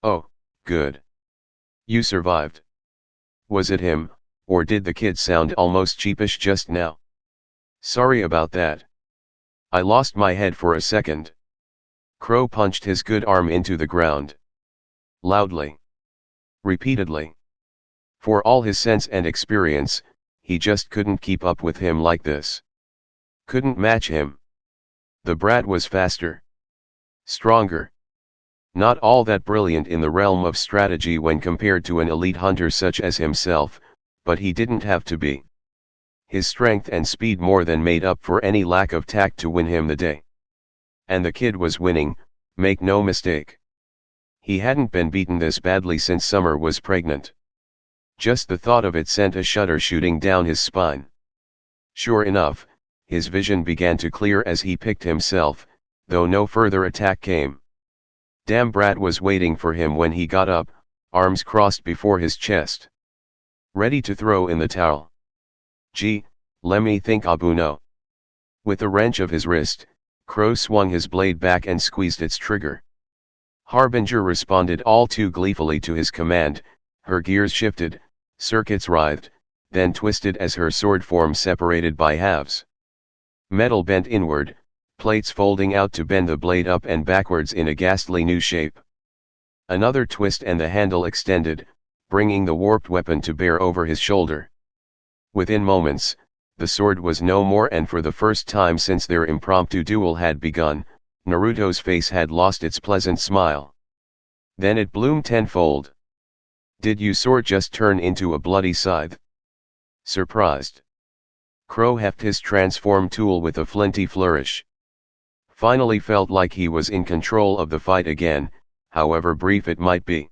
Oh, good. You survived. Was it him, or did the kid sound almost cheapish just now? Sorry about that. I lost my head for a second. Crow punched his good arm into the ground. Loudly. Repeatedly. For all his sense and experience, he just couldn't keep up with him like this. Couldn't match him. The brat was faster. Stronger. Not all that brilliant in the realm of strategy when compared to an elite hunter such as himself, but he didn't have to be. His strength and speed more than made up for any lack of tact to win him the day. And the kid was winning, make no mistake. He hadn't been beaten this badly since Summer was pregnant. Just the thought of it sent a shudder shooting down his spine. Sure enough, his vision began to clear as he picked himself, though no further attack came. Damn brat was waiting for him when he got up, arms crossed before his chest. Ready to throw in the towel. Gee, lemme think Abuno. With a wrench of his wrist, Crow swung his blade back and squeezed its trigger. Harbinger responded all too gleefully to his command, her gears shifted, circuits writhed, then twisted as her sword form separated by halves. Metal bent inward, plates folding out to bend the blade up and backwards in a ghastly new shape. Another twist and the handle extended, bringing the warped weapon to bear over his shoulder. Within moments, the sword was no more, and for the first time since their impromptu duel had begun, Naruto's face had lost its pleasant smile. Then it bloomed tenfold. Did your sword just turn into a bloody scythe? Surprised. Crow heft his transform tool with a flinty flourish. Finally felt like he was in control of the fight again, however brief it might be.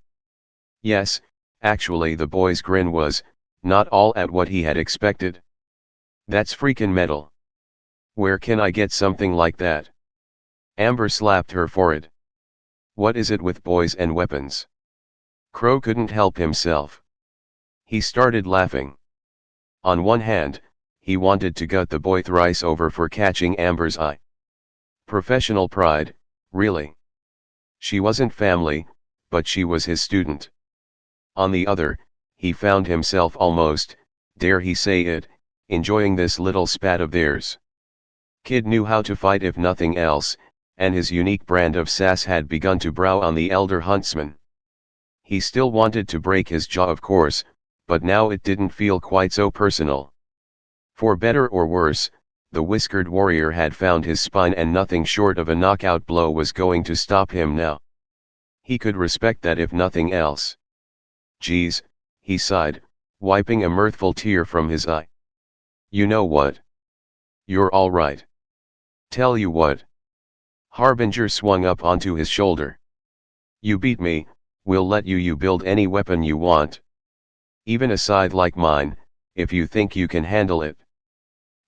Yes, Actually, the boy's grin was not all at what he had expected. That's freaking metal. Where can I get something like that? Amber slapped her forehead. What is it with boys and weapons? Crow couldn't help himself. He started laughing. On one hand, he wanted to gut the boy thrice over for catching Amber's eye. Professional pride, really. She wasn't family, but she was his student. On the other, he found himself almost, dare he say it, enjoying this little spat of theirs. Kid knew how to fight if nothing else, and his unique brand of sass had begun to brow on the elder huntsman. He still wanted to break his jaw, of course, but now it didn't feel quite so personal. For better or worse, the whiskered warrior had found his spine, and nothing short of a knockout blow was going to stop him now. He could respect that if nothing else. Geez, he sighed, wiping a mirthful tear from his eye. You know what? You're all right. Tell you what. Harbinger swung up onto his shoulder. You beat me, we'll let you build any weapon you want. Even a scythe like mine, if you think you can handle it.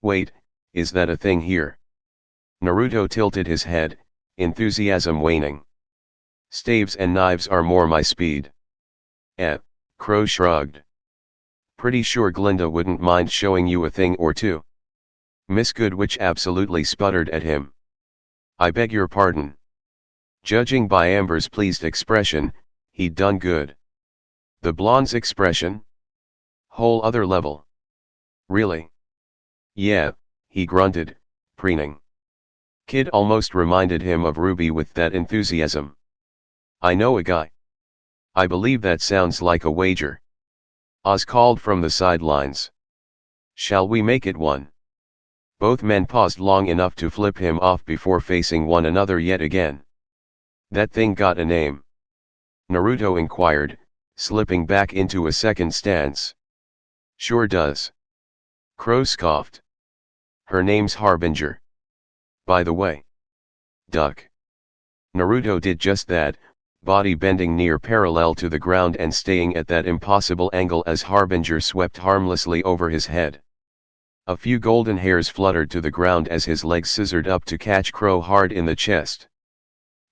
Wait, is that a thing here? Naruto tilted his head, enthusiasm waning. Staves and knives are more my speed. Crow shrugged. Pretty sure Glinda wouldn't mind showing you a thing or two. Miss Goodwitch absolutely sputtered at him. I beg your pardon. Judging by Amber's pleased expression, he'd done good. The blonde's expression? Whole other level. Really? Yeah, he grunted, preening. Kid almost reminded him of RWBY with that enthusiasm. I know a guy. I believe that sounds like a wager. Oz called from the sidelines. Shall we make it one? Both men paused long enough to flip him off before facing one another yet again. That thing got a name? Naruto inquired, slipping back into a second stance. Sure does. Crow scoffed. Her name's Harbinger. By the way. Duck. Naruto did just that, body bending near parallel to the ground and staying at that impossible angle as Harbinger swept harmlessly over his head. A few golden hairs fluttered to the ground as his legs scissored up to catch Crow hard in the chest.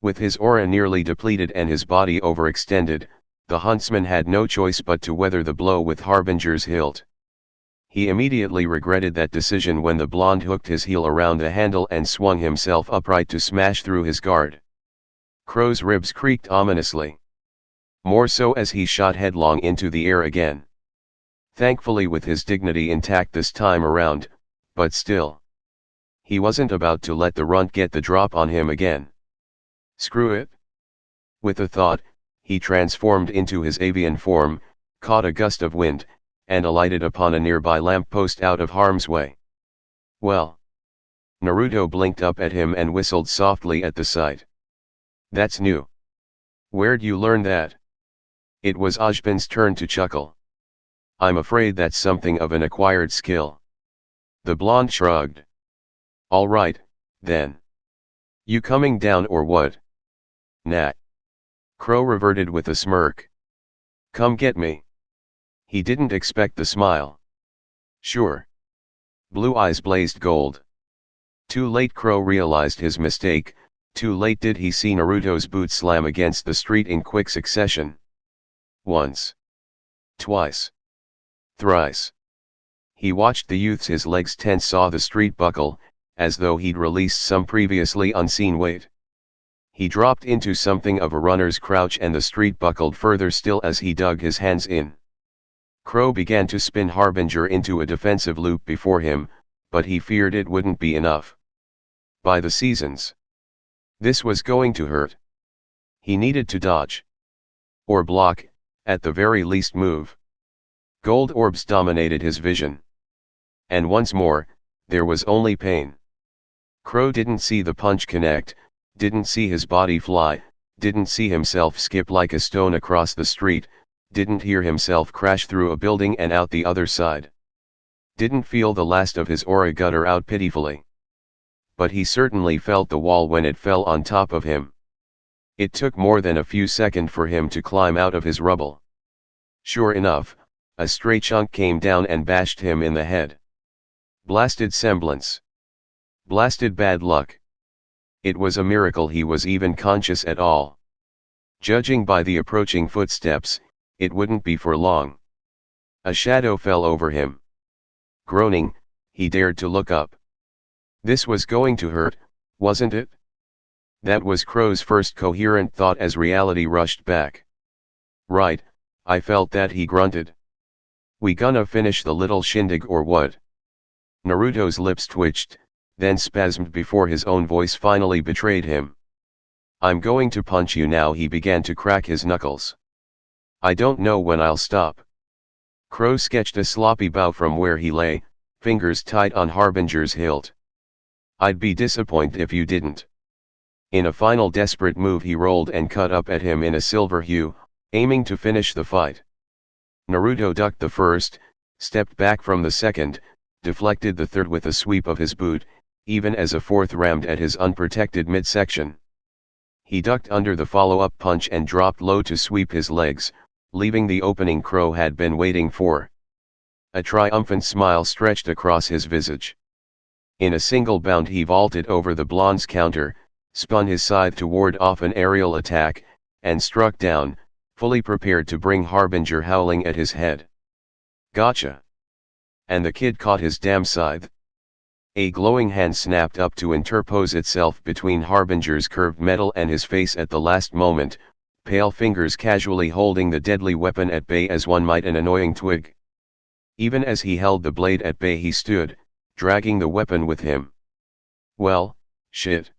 With his aura nearly depleted and his body overextended, the huntsman had no choice but to weather the blow with Harbinger's hilt. He immediately regretted that decision when the blonde hooked his heel around the handle and swung himself upright to smash through his guard. Crow's ribs creaked ominously. More so as he shot headlong into the air again. Thankfully with his dignity intact this time around, but still. He wasn't about to let the runt get the drop on him again. Screw it. With a thought, he transformed into his avian form, caught a gust of wind, and alighted upon a nearby lamppost out of harm's way. Well. Naruto blinked up at him and whistled softly at the sight. That's new. Where'd you learn that? It was Ojban's turn to chuckle. I'm afraid that's something of an acquired skill. The blonde shrugged. All right, then. You coming down or what? Nah. Crow reverted with a smirk. Come get me. He didn't expect the smile. Sure. Blue eyes blazed gold. Too late Crow realized his mistake. Too late did he see Naruto's boot slam against the street in quick succession. Once. Twice. Thrice. He watched the youth's his legs tense, saw the street buckle, as though he'd released some previously unseen weight. He dropped into something of a runner's crouch and the street buckled further still as he dug his hands in. Crow began to spin Harbinger into a defensive loop before him, but he feared it wouldn't be enough. By the seasons. This was going to hurt. He needed to dodge. Or block, at the very least move. Gold orbs dominated his vision. And once more, there was only pain. Crow didn't see the punch connect, didn't see his body fly, didn't see himself skip like a stone across the street, didn't hear himself crash through a building and out the other side. Didn't feel the last of his aura gutter out pitifully. But he certainly felt the wall when it fell on top of him. It took more than a few seconds for him to climb out of his rubble. Sure enough, a stray chunk came down and bashed him in the head. Blasted semblance. Blasted bad luck. It was a miracle he was even conscious at all. Judging by the approaching footsteps, it wouldn't be for long. A shadow fell over him. Groaning, he dared to look up. This was going to hurt, wasn't it? That was Crow's first coherent thought as reality rushed back. Right, I felt that, he grunted. We gonna finish the little shindig or what? Naruto's lips twitched, then spasmed before his own voice finally betrayed him. I'm going to punch you now. He began to crack his knuckles. I don't know when I'll stop. Crow sketched a sloppy bow from where he lay, fingers tight on Harbinger's hilt. I'd be disappointed if you didn't. In a final desperate move he rolled and cut up at him in a silver hue, aiming to finish the fight. Naruto ducked the first, stepped back from the second, deflected the third with a sweep of his boot, even as a fourth rammed at his unprotected midsection. He ducked under the follow-up punch and dropped low to sweep his legs, leaving the opening Crow had been waiting for. A triumphant smile stretched across his visage. In a single bound he vaulted over the blonde's counter, spun his scythe to ward off an aerial attack, and struck down, fully prepared to bring Harbinger howling at his head. Gotcha! And the kid caught his damn scythe. A glowing hand snapped up to interpose itself between Harbinger's curved metal and his face at the last moment, pale fingers casually holding the deadly weapon at bay as one might an annoying twig. Even as he held the blade at bay he stood, dragging the weapon with him. Well, shit.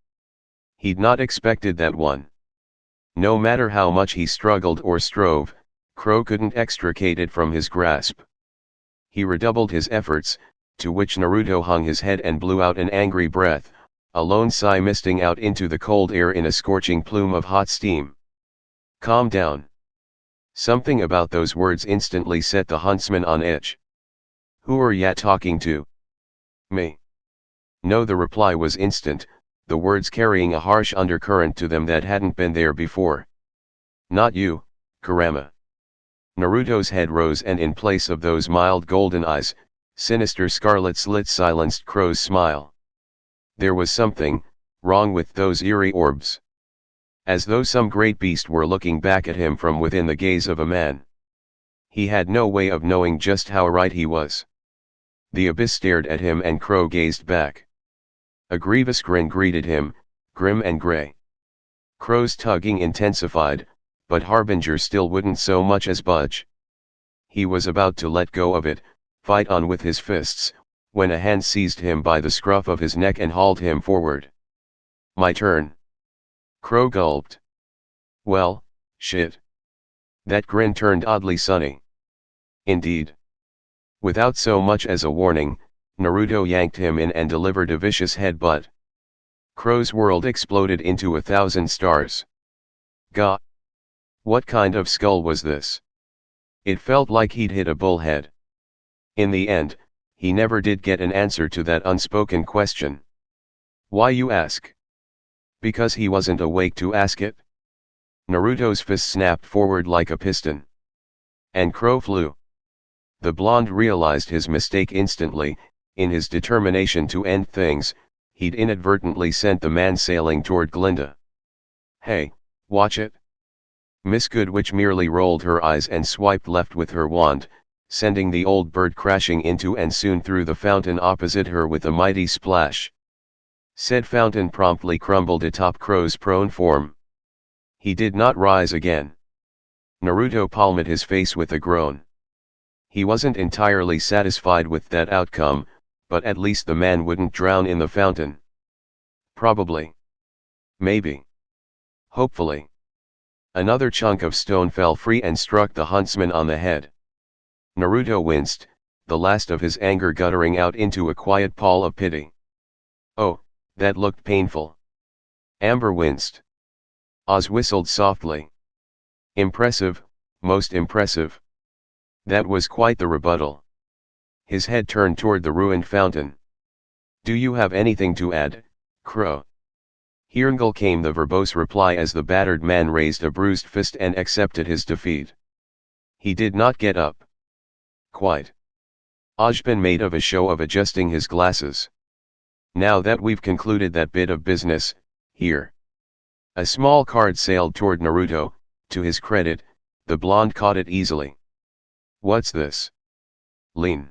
He'd not expected that one. No matter how much he struggled or strove, Crow couldn't extricate it from his grasp. He redoubled his efforts, to which Naruto hung his head and blew out an angry breath, a lone sigh misting out into the cold air in a scorching plume of hot steam. Calm down. Something about those words instantly set the huntsman on edge. Who are ya talking to? Me. No, the reply was instant, the words carrying a harsh undercurrent to them that hadn't been there before. Not you, Kurama. Naruto's head rose and in place of those mild golden eyes, sinister scarlet slits silenced Crow's smile. There was something wrong with those eerie orbs. As though some great beast were looking back at him from within the gaze of a man. He had no way of knowing just how right he was. The abyss stared at him and Crow gazed back. A grievous grin greeted him, grim and gray. Crow's tugging intensified, but Harbinger still wouldn't so much as budge. He was about to let go of it, fight on with his fists, when a hand seized him by the scruff of his neck and hauled him forward. My turn. Crow gulped. Well, shit. That grin turned oddly sunny. Indeed. Without so much as a warning, Naruto yanked him in and delivered a vicious headbutt. Crow's world exploded into 1,000 stars. Gah! What kind of skull was this? It felt like he'd hit a bullhead. In the end, he never did get an answer to that unspoken question. Why, you ask? Because he wasn't awake to ask it? Naruto's fist snapped forward like a piston. And Crow flew. The blonde realized his mistake instantly. In his determination to end things, he'd inadvertently sent the man sailing toward Glinda. Hey, watch it. Miss Goodwitch merely rolled her eyes and swiped left with her wand, sending the old bird crashing into and soon through the fountain opposite her with a mighty splash. Said fountain promptly crumbled atop Crow's prone form. He did not rise again. Naruto palmed his face with a groan. He wasn't entirely satisfied with that outcome, but at least the man wouldn't drown in the fountain. Probably. Maybe. Hopefully. Another chunk of stone fell free and struck the huntsman on the head. Naruto winced, the last of his anger guttering out into a quiet pall of pity. Oh, that looked painful. Amber winced. Oz whistled softly. Impressive, most impressive. That was quite the rebuttal. His head turned toward the ruined fountain. Do you have anything to add, Crow? Hirngle came the verbose reply as the battered man raised a bruised fist and accepted his defeat. He did not get up. Quite. Ojban made of a show of adjusting his glasses. Now that we've concluded that bit of business, here. A small card sailed toward Naruto. To his credit, the blonde caught it easily. What's this? Lean.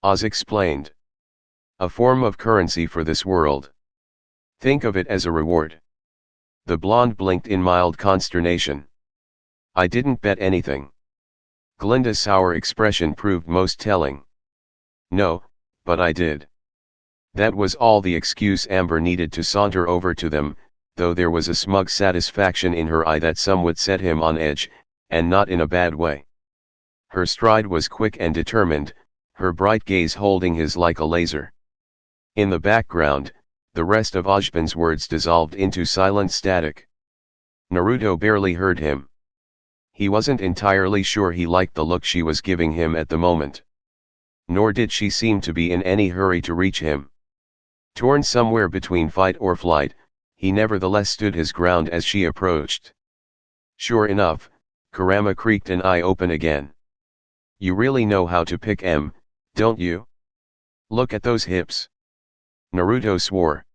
Oz explained. A form of currency for this world. Think of it as a reward. The blonde blinked in mild consternation. I didn't bet anything. Glinda's sour expression proved most telling. No, but I did. That was all the excuse Amber needed to saunter over to them, though there was a smug satisfaction in her eye that somewhat set him on edge, and not in a bad way. Her stride was quick and determined, her bright gaze holding his like a laser. In the background, the rest of Ojban's words dissolved into silent static. Naruto barely heard him. He wasn't entirely sure he liked the look she was giving him at the moment. Nor did she seem to be in any hurry to reach him. Torn somewhere between fight or flight, he nevertheless stood his ground as she approached. Sure enough, Kurama creaked an eye open again. You really know how to pick 'em, don't you? Look at those hips. Naruto swore.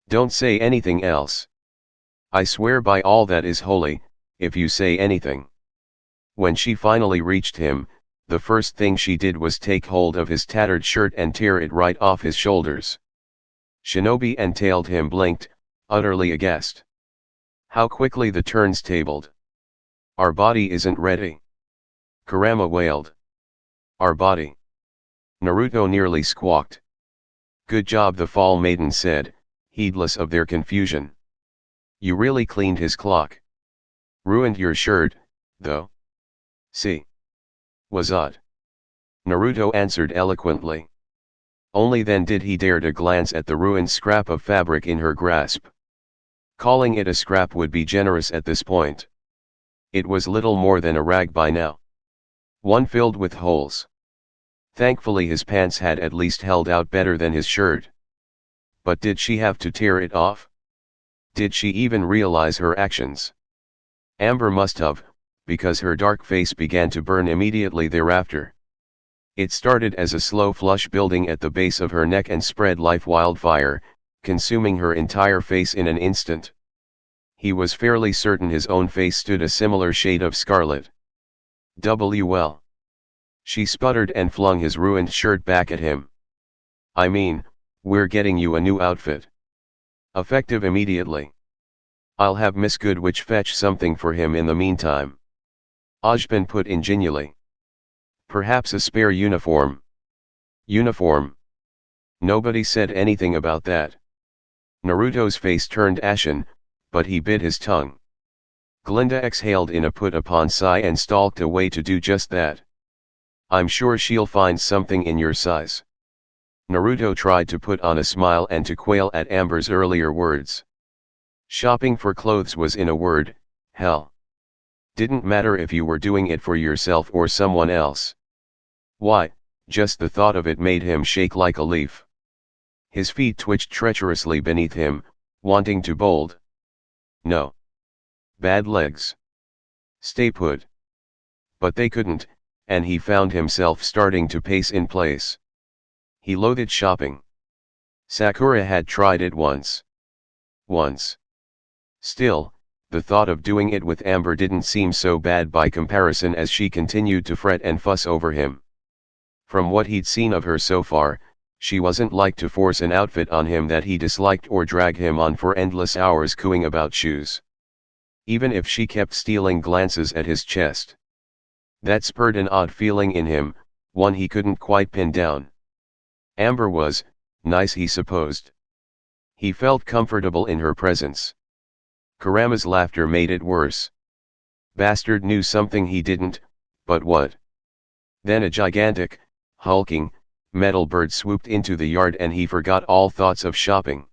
Don't say anything else. I swear by all that is holy, if you say anything. When she finally reached him, the first thing she did was take hold of his tattered shirt and tear it right off his shoulders. Shinobi and tailed him blinked, utterly aghast. How quickly the turns tabled. Our body isn't ready. Kurama wailed. Our body. Naruto nearly squawked. Good job, the Fall Maiden said, heedless of their confusion. You really cleaned his clock. Ruined your shirt, though. See. Was odd. Naruto answered eloquently. Only then did he dare to glance at the ruined scrap of fabric in her grasp. Calling it a scrap would be generous at this point. It was little more than a rag by now. One filled with holes. Thankfully his pants had at least held out better than his shirt. But did she have to tear it off? Did she even realize her actions? Amber must have, because her dark face began to burn immediately thereafter. It started as a slow flush building at the base of her neck and spread like wildfire, consuming her entire face in an instant. He was fairly certain his own face stood a similar shade of scarlet. Well. She sputtered and flung his ruined shirt back at him. I mean, we're getting you a new outfit. Effective immediately. I'll have Miss Goodwitch fetch something for him in the meantime. Ojban put in gingerly. Perhaps a spare uniform. Uniform. Nobody said anything about that. Naruto's face turned ashen, but he bit his tongue. Glinda exhaled in a put-upon sigh and stalked away to do just that. I'm sure she'll find something in your size. Naruto tried to put on a smile and to quail at Amber's earlier words. Shopping for clothes was, in a word, hell. Didn't matter if you were doing it for yourself or someone else. Why, just the thought of it made him shake like a leaf. His feet twitched treacherously beneath him, wanting to bolt. No. Bad legs. Stay put. But they couldn't, and he found himself starting to pace in place. He loathed shopping. Sakura had tried it once. Still, the thought of doing it with Amber didn't seem so bad by comparison as she continued to fret and fuss over him. From what he'd seen of her so far, she wasn't like to force an outfit on him that he disliked or drag him on for endless hours cooing about shoes. Even if she kept stealing glances at his chest. That spurred an odd feeling in him, one he couldn't quite pin down. Amber was nice, he supposed. He felt comfortable in her presence. Kurama's laughter made it worse. Bastard knew something he didn't, but what? Then a gigantic, hulking, metal bird swooped into the yard and he forgot all thoughts of shopping.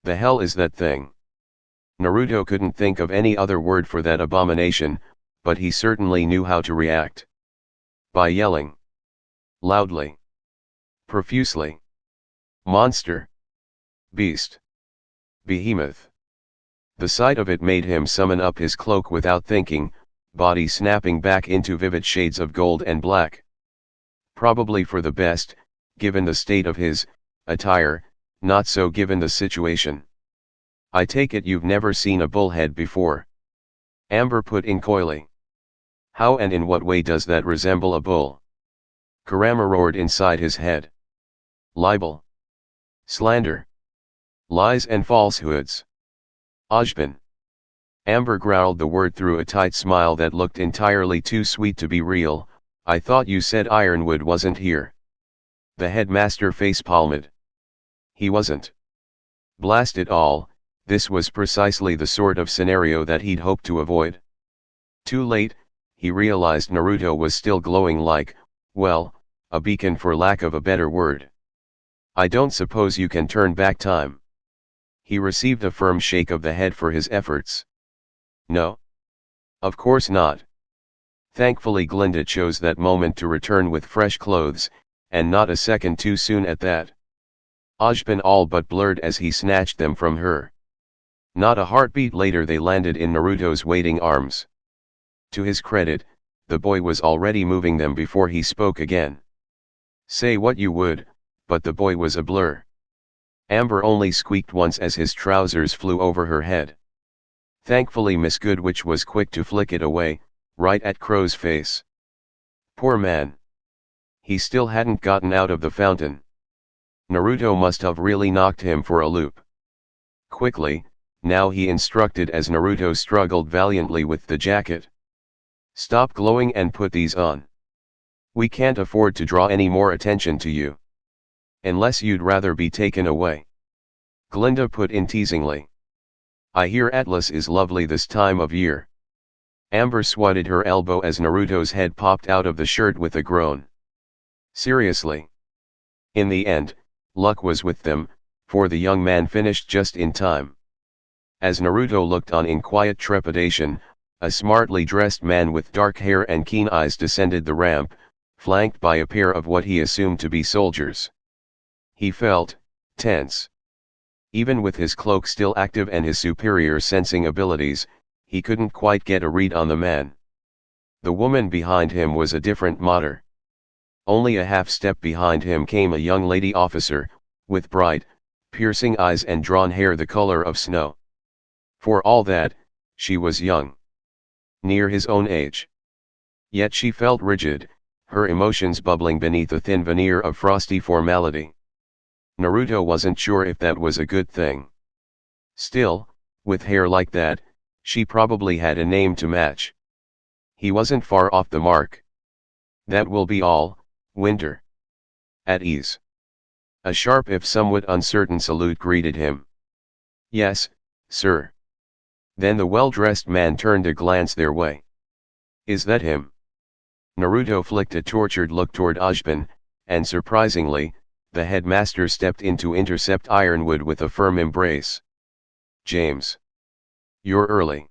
The hell is that thing? Naruto couldn't think of any other word for that abomination, but he certainly knew how to react. By yelling. Loudly. Profusely. Monster. Beast. Behemoth. The sight of it made him summon up his cloak without thinking, body snapping back into vivid shades of gold and black. Probably for the best, given the state of his attire, not so given the situation. I take it you've never seen a bullhead before? Amber put in coyly. How and in what way does that resemble a bull? Kurama roared inside his head. Libel. Slander. Lies and falsehoods. Ojban. Amber growled the word through a tight smile that looked entirely too sweet to be real. I thought you said Ironwood wasn't here. The headmaster face-palmed. He wasn't. Blast it all, this was precisely the sort of scenario that he'd hoped to avoid. Too late, he realized Naruto was still glowing like, well, a beacon for lack of a better word. I don't suppose you can turn back time. He received a firm shake of the head for his efforts. No. Of course not. Thankfully Glinda chose that moment to return with fresh clothes, and not a second too soon at that. Ojban all but blurred as he snatched them from her. Not a heartbeat later they landed in Naruto's waiting arms. To his credit, the boy was already moving them before he spoke again. Say what you would, but the boy was a blur. Amber only squeaked once as his trousers flew over her head. Thankfully Miss Goodwitch was quick to flick it away, right at Crow's face. Poor man. He still hadn't gotten out of the fountain. Naruto must have really knocked him for a loop. Quickly, now he instructed as Naruto struggled valiantly with the jacket. Stop glowing and put these on. We can't afford to draw any more attention to you. Unless you'd rather be taken away. Glinda put in teasingly. I hear Atlas is lovely this time of year. Amber swatted her elbow as Naruto's head popped out of the shirt with a groan. Seriously. In the end, luck was with them, for the young man finished just in time. As Naruto looked on in quiet trepidation, a smartly dressed man with dark hair and keen eyes descended the ramp, flanked by a pair of what he assumed to be soldiers. He felt tense. Even with his cloak still active and his superior sensing abilities, he couldn't quite get a read on the man. The woman behind him was a different matter. Only a half step behind him came a young lady officer, with bright, piercing eyes and drawn hair the color of snow. For all that, she was young. Near his own age. Yet she felt rigid, her emotions bubbling beneath a thin veneer of frosty formality. Naruto wasn't sure if that was a good thing. Still, with hair like that, she probably had a name to match. He wasn't far off the mark. That will be all, Winter. At ease. A sharp if somewhat uncertain salute greeted him. Yes, sir. Then the well-dressed man turned a glance their way. Is that him? Naruto flicked a tortured look toward Ojban, and surprisingly, the headmaster stepped in to intercept Ironwood with a firm embrace. James. You're early.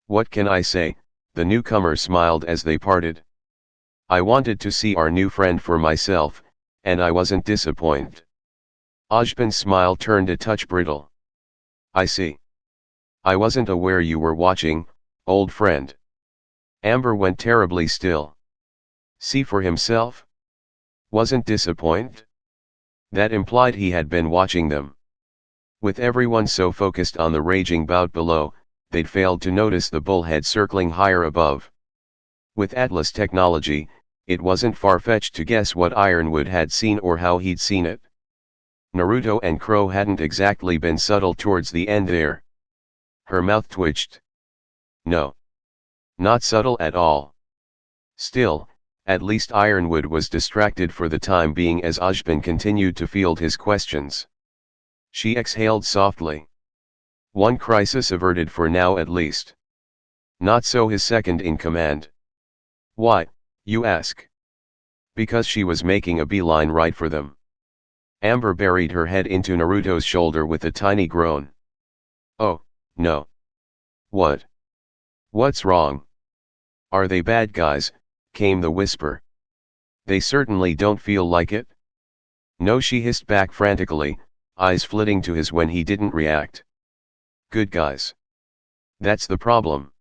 What can I say? The newcomer smiled as they parted. I wanted to see our new friend for myself, and I wasn't disappointed. Ojban's smile turned a touch brittle. I see. I wasn't aware you were watching, old friend. Amber went terribly still. See for himself? Wasn't disappointed? That implied he had been watching them. With everyone so focused on the raging bout below, they'd failed to notice the bullhead circling higher above. With Atlas technology, it wasn't far-fetched to guess what Ironwood had seen or how he'd seen it. Naruto and Crow hadn't exactly been subtle towards the end there. Her mouth twitched. No. Not subtle at all. Still, at least Ironwood was distracted for the time being as Ojban continued to field his questions. She exhaled softly. One crisis averted for now at least. Not so his second in command. Why, you ask? Because she was making a beeline right for them. Amber buried her head into Naruto's shoulder with a tiny groan. Oh, no. What? What's wrong? Are they bad guys? Came the whisper. They certainly don't feel like it. No, she hissed back frantically, eyes flitting to his when he didn't react. Good guys. That's the problem.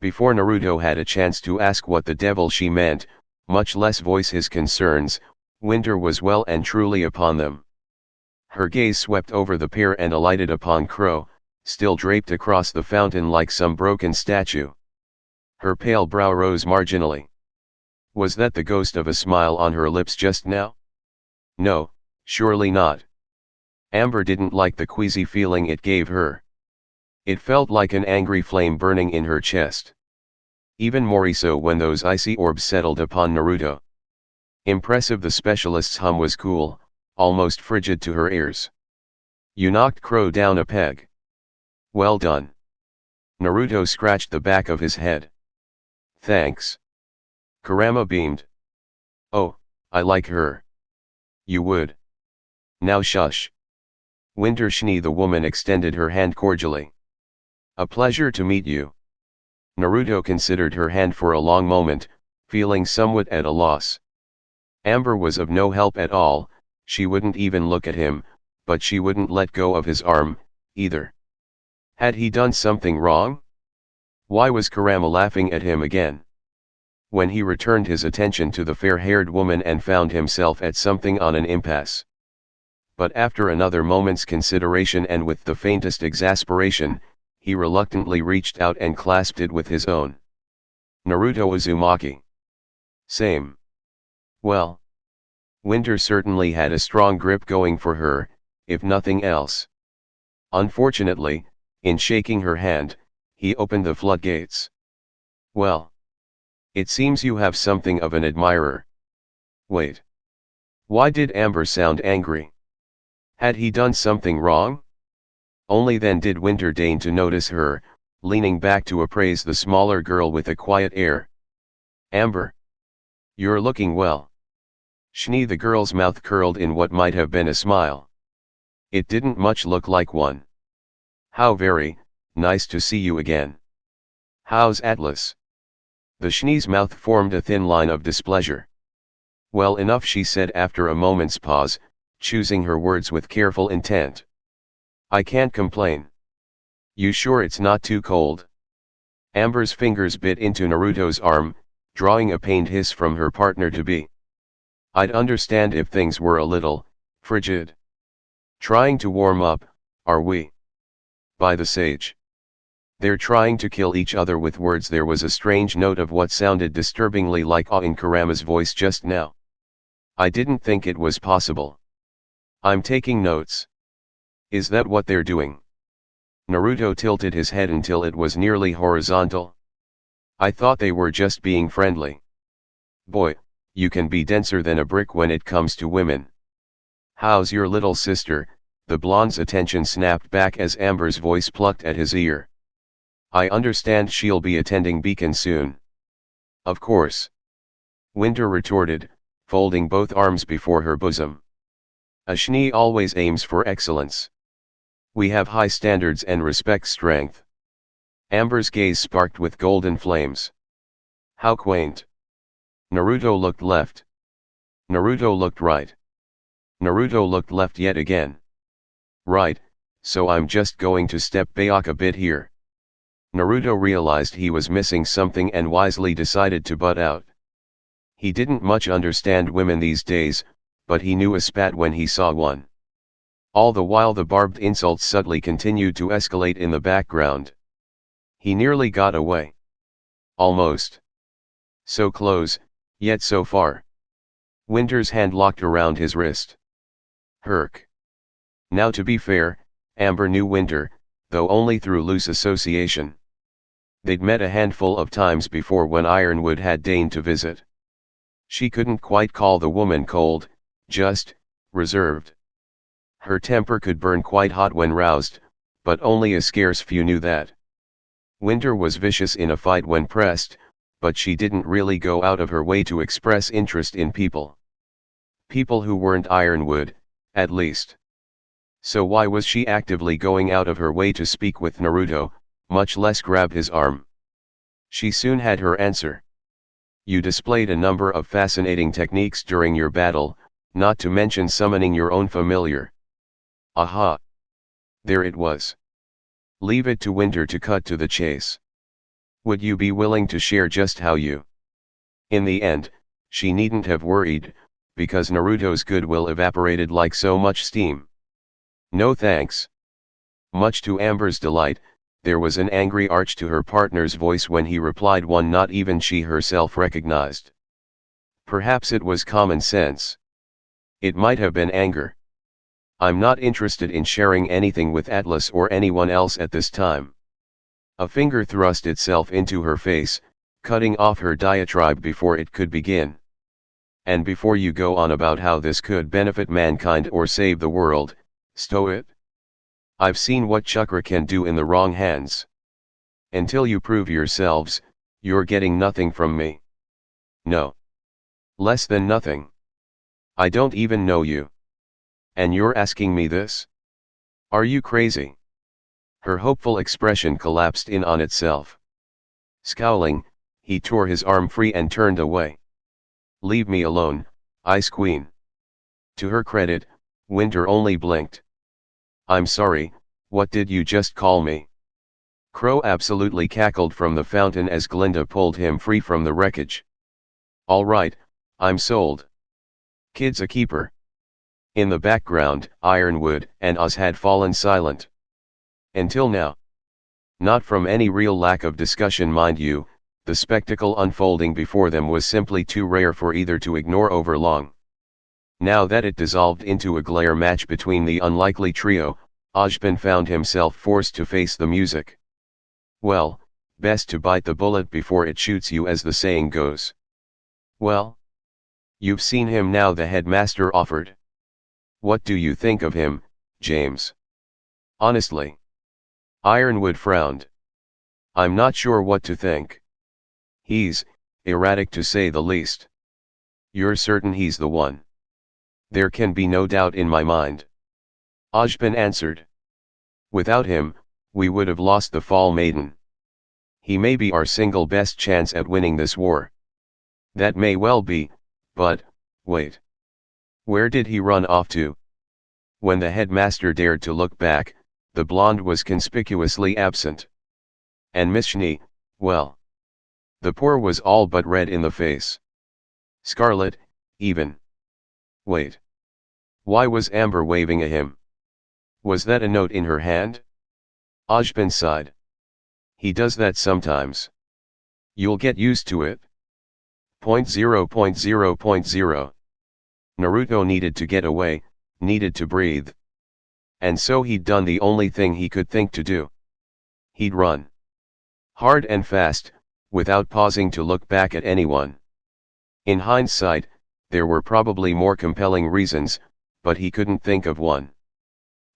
Before Naruto had a chance to ask what the devil she meant, much less voice his concerns, Winter was well and truly upon them. Her gaze swept over the pair and alighted upon Crow, still draped across the fountain like some broken statue. Her pale brow rose marginally. Was that the ghost of a smile on her lips just now? No, surely not. Amber didn't like the queasy feeling it gave her. It felt like an angry flame burning in her chest. Even more so when those icy orbs settled upon Naruto. Impressive. The specialist's hum was cool, almost frigid to her ears. You knocked Crow down a peg. Well done. Naruto scratched the back of his head. Thanks. Kurama beamed. Oh, I like her. You would. Now shush. Winter Schnee. The woman extended her hand cordially. A pleasure to meet you. Naruto considered her hand for a long moment, feeling somewhat at a loss. Amber was of no help at all. She wouldn't even look at him, but she wouldn't let go of his arm, either. Had he done something wrong? Why was Kurama laughing at him again? When he returned his attention to the fair-haired woman and found himself at something on an impasse. But after another moment's consideration and with the faintest exasperation, he reluctantly reached out and clasped it with his own. Naruto Uzumaki. Same. Well. Winter certainly had a strong grip going for her, if nothing else. Unfortunately, in shaking her hand, he opened the floodgates. Well. It seems you have something of an admirer. Wait. Why did Amber sound angry? Had he done something wrong? Only then did Winter deign to notice her, leaning back to appraise the smaller girl with a quiet air. Amber. You're looking well. Schnee. The girl's mouth curled in what might have been a smile. It didn't much look like one. How very, nice to see you again. How's Atlas? The Schnee's mouth formed a thin line of displeasure. Well enough, she said after a moment's pause, choosing her words with careful intent. I can't complain. You sure it's not too cold? Amber's fingers bit into Naruto's arm, drawing a pained hiss from her partner-to-be. I'd understand if things were a little frigid. Trying to warm up, are we? By the sage. They're trying to kill each other with words. There was a strange note of what sounded disturbingly like awe in Kurama's voice just now. I didn't think it was possible. I'm taking notes. Is that what they're doing? Naruto tilted his head until it was nearly horizontal. I thought they were just being friendly. Boy, you can be denser than a brick when it comes to women. How's your little sister? The blonde's attention snapped back as Amber's voice plucked at his ear. I understand she'll be attending Beacon soon. Of course. Winter retorted, folding both arms before her bosom. A Schnee always aims for excellence. We have high standards and respect strength. Amber's gaze sparked with golden flames. How quaint. Naruto looked left. Naruto looked right. Naruto looked left yet again. Right, so I'm just going to step back a bit here. Naruto realized he was missing something and wisely decided to butt out. He didn't much understand women these days, but he knew a spat when he saw one. All the while the barbed insults subtly continued to escalate in the background. He nearly got away. Almost. So close, yet so far. Winter's hand locked around his wrist. Herc. Now to be fair, Amber knew Winter, though only through loose association. They'd met a handful of times before when Ironwood had deigned to visit. She couldn't quite call the woman cold, just reserved. Her temper could burn quite hot when roused, but only a scarce few knew that. Winter was vicious in a fight when pressed, but she didn't really go out of her way to express interest in people. People who weren't Ironwood, at least. So why was she actively going out of her way to speak with Naruto, much less grab his arm? She soon had her answer. You displayed a number of fascinating techniques during your battle, not to mention summoning your own familiar. Aha! There it was. Leave it to Winter to cut to the chase. Would you be willing to share just how you? In the end, she needn't have worried, because Naruto's goodwill evaporated like so much steam. No thanks. Much to Amber's delight, there was an angry arch to her partner's voice when he replied, one not even she herself recognized. Perhaps it was common sense. It might have been anger. I'm not interested in sharing anything with Atlas or anyone else at this time. A finger thrust itself into her face, cutting off her diatribe before it could begin. And before you go on about how this could benefit mankind or save the world, stow it. I've seen what chakra can do in the wrong hands. Until you prove yourselves, you're getting nothing from me. No. Less than nothing. I don't even know you. And you're asking me this? Are you crazy? Her hopeful expression collapsed in on itself. Scowling, he tore his arm free and turned away. Leave me alone, Ice Queen. To her credit, Winter only blinked. I'm sorry, what did you just call me? Crow absolutely cackled from the fountain as Glinda pulled him free from the wreckage. All right, I'm sold. Kid's a keeper. In the background, Ironwood and Oz had fallen silent. Until now. Not from any real lack of discussion, mind you, the spectacle unfolding before them was simply too rare for either to ignore over long. Now that it dissolved into a glare match between the unlikely trio, Ozpin found himself forced to face the music. Well, best to bite the bullet before it shoots you, as the saying goes. Well? You've seen him now, the headmaster offered. What do you think of him, James? Honestly. Ironwood frowned. I'm not sure what to think. He's erratic to say the least. You're certain he's the one? There can be no doubt in my mind. Ozpin answered. Without him, we would have lost the Fall Maiden. He may be our single best chance at winning this war. That may well be, but, wait. Where did he run off to? When the headmaster dared to look back, the blonde was conspicuously absent. And Miss Schnee, well. The poor was all but red in the face. Scarlet, even. Wait. Why was Amber waving at him? Was that a note in her hand? Ozpin sighed. He does that sometimes. You'll get used to it. 0.0.0.0. Naruto needed to get away, needed to breathe. And so he'd done the only thing he could think to do. He'd run. Hard and fast, without pausing to look back at anyone. In hindsight, there were probably more compelling reasons, but he couldn't think of one.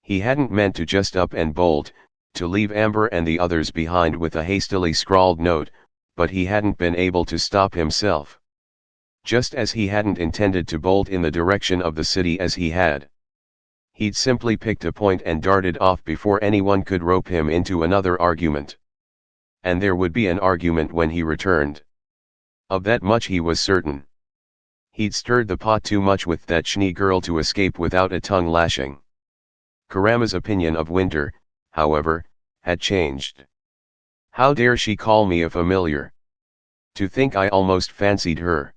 He hadn't meant to just up and bolt, to leave Amber and the others behind with a hastily scrawled note, but he hadn't been able to stop himself. Just as he hadn't intended to bolt in the direction of the city as he had. He'd simply picked a point and darted off before anyone could rope him into another argument. And there would be an argument when he returned. Of that much he was certain. He'd stirred the pot too much with that Schnee girl to escape without a tongue lashing. Kurama's opinion of Winter, however, had changed. How dare she call me a familiar? To think I almost fancied her.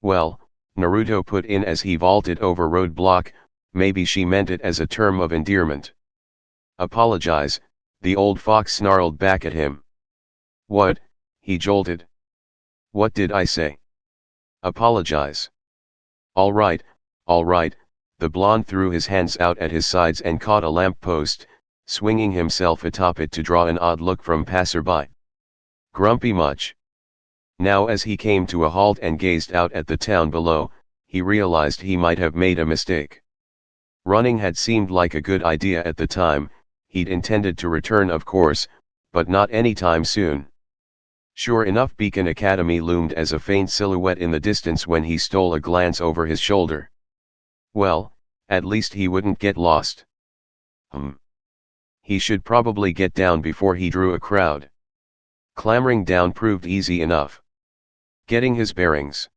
Well, Naruto put in as he vaulted over roadblock, maybe she meant it as a term of endearment. Apologize, the old fox snarled back at him. What, he jolted. What did I say? Apologize. All right, the blonde threw his hands out at his sides and caught a lamppost, swinging himself atop it to draw an odd look from passerby. Grumpy much? Now as he came to a halt and gazed out at the town below, he realized he might have made a mistake. Running had seemed like a good idea at the time, he'd intended to return of course, but not anytime soon. Sure enough, Beacon Academy loomed as a faint silhouette in the distance when he stole a glance over his shoulder. Well, at least he wouldn't get lost. He should probably get down before he drew a crowd. Clambering down proved easy enough. Getting his bearings.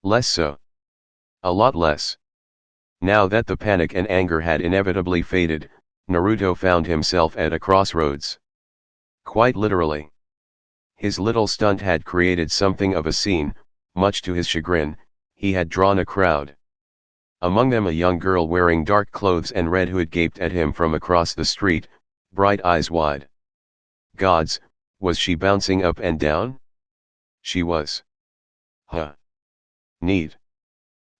Less so. A lot less. Now that the panic and anger had inevitably faded, Naruto found himself at a crossroads. Quite literally. His little stunt had created something of a scene. Much to his chagrin, he had drawn a crowd. Among them a young girl wearing dark clothes and red hood gaped at him from across the street, bright eyes wide. Gods, was she bouncing up and down? She was. Huh. Neat.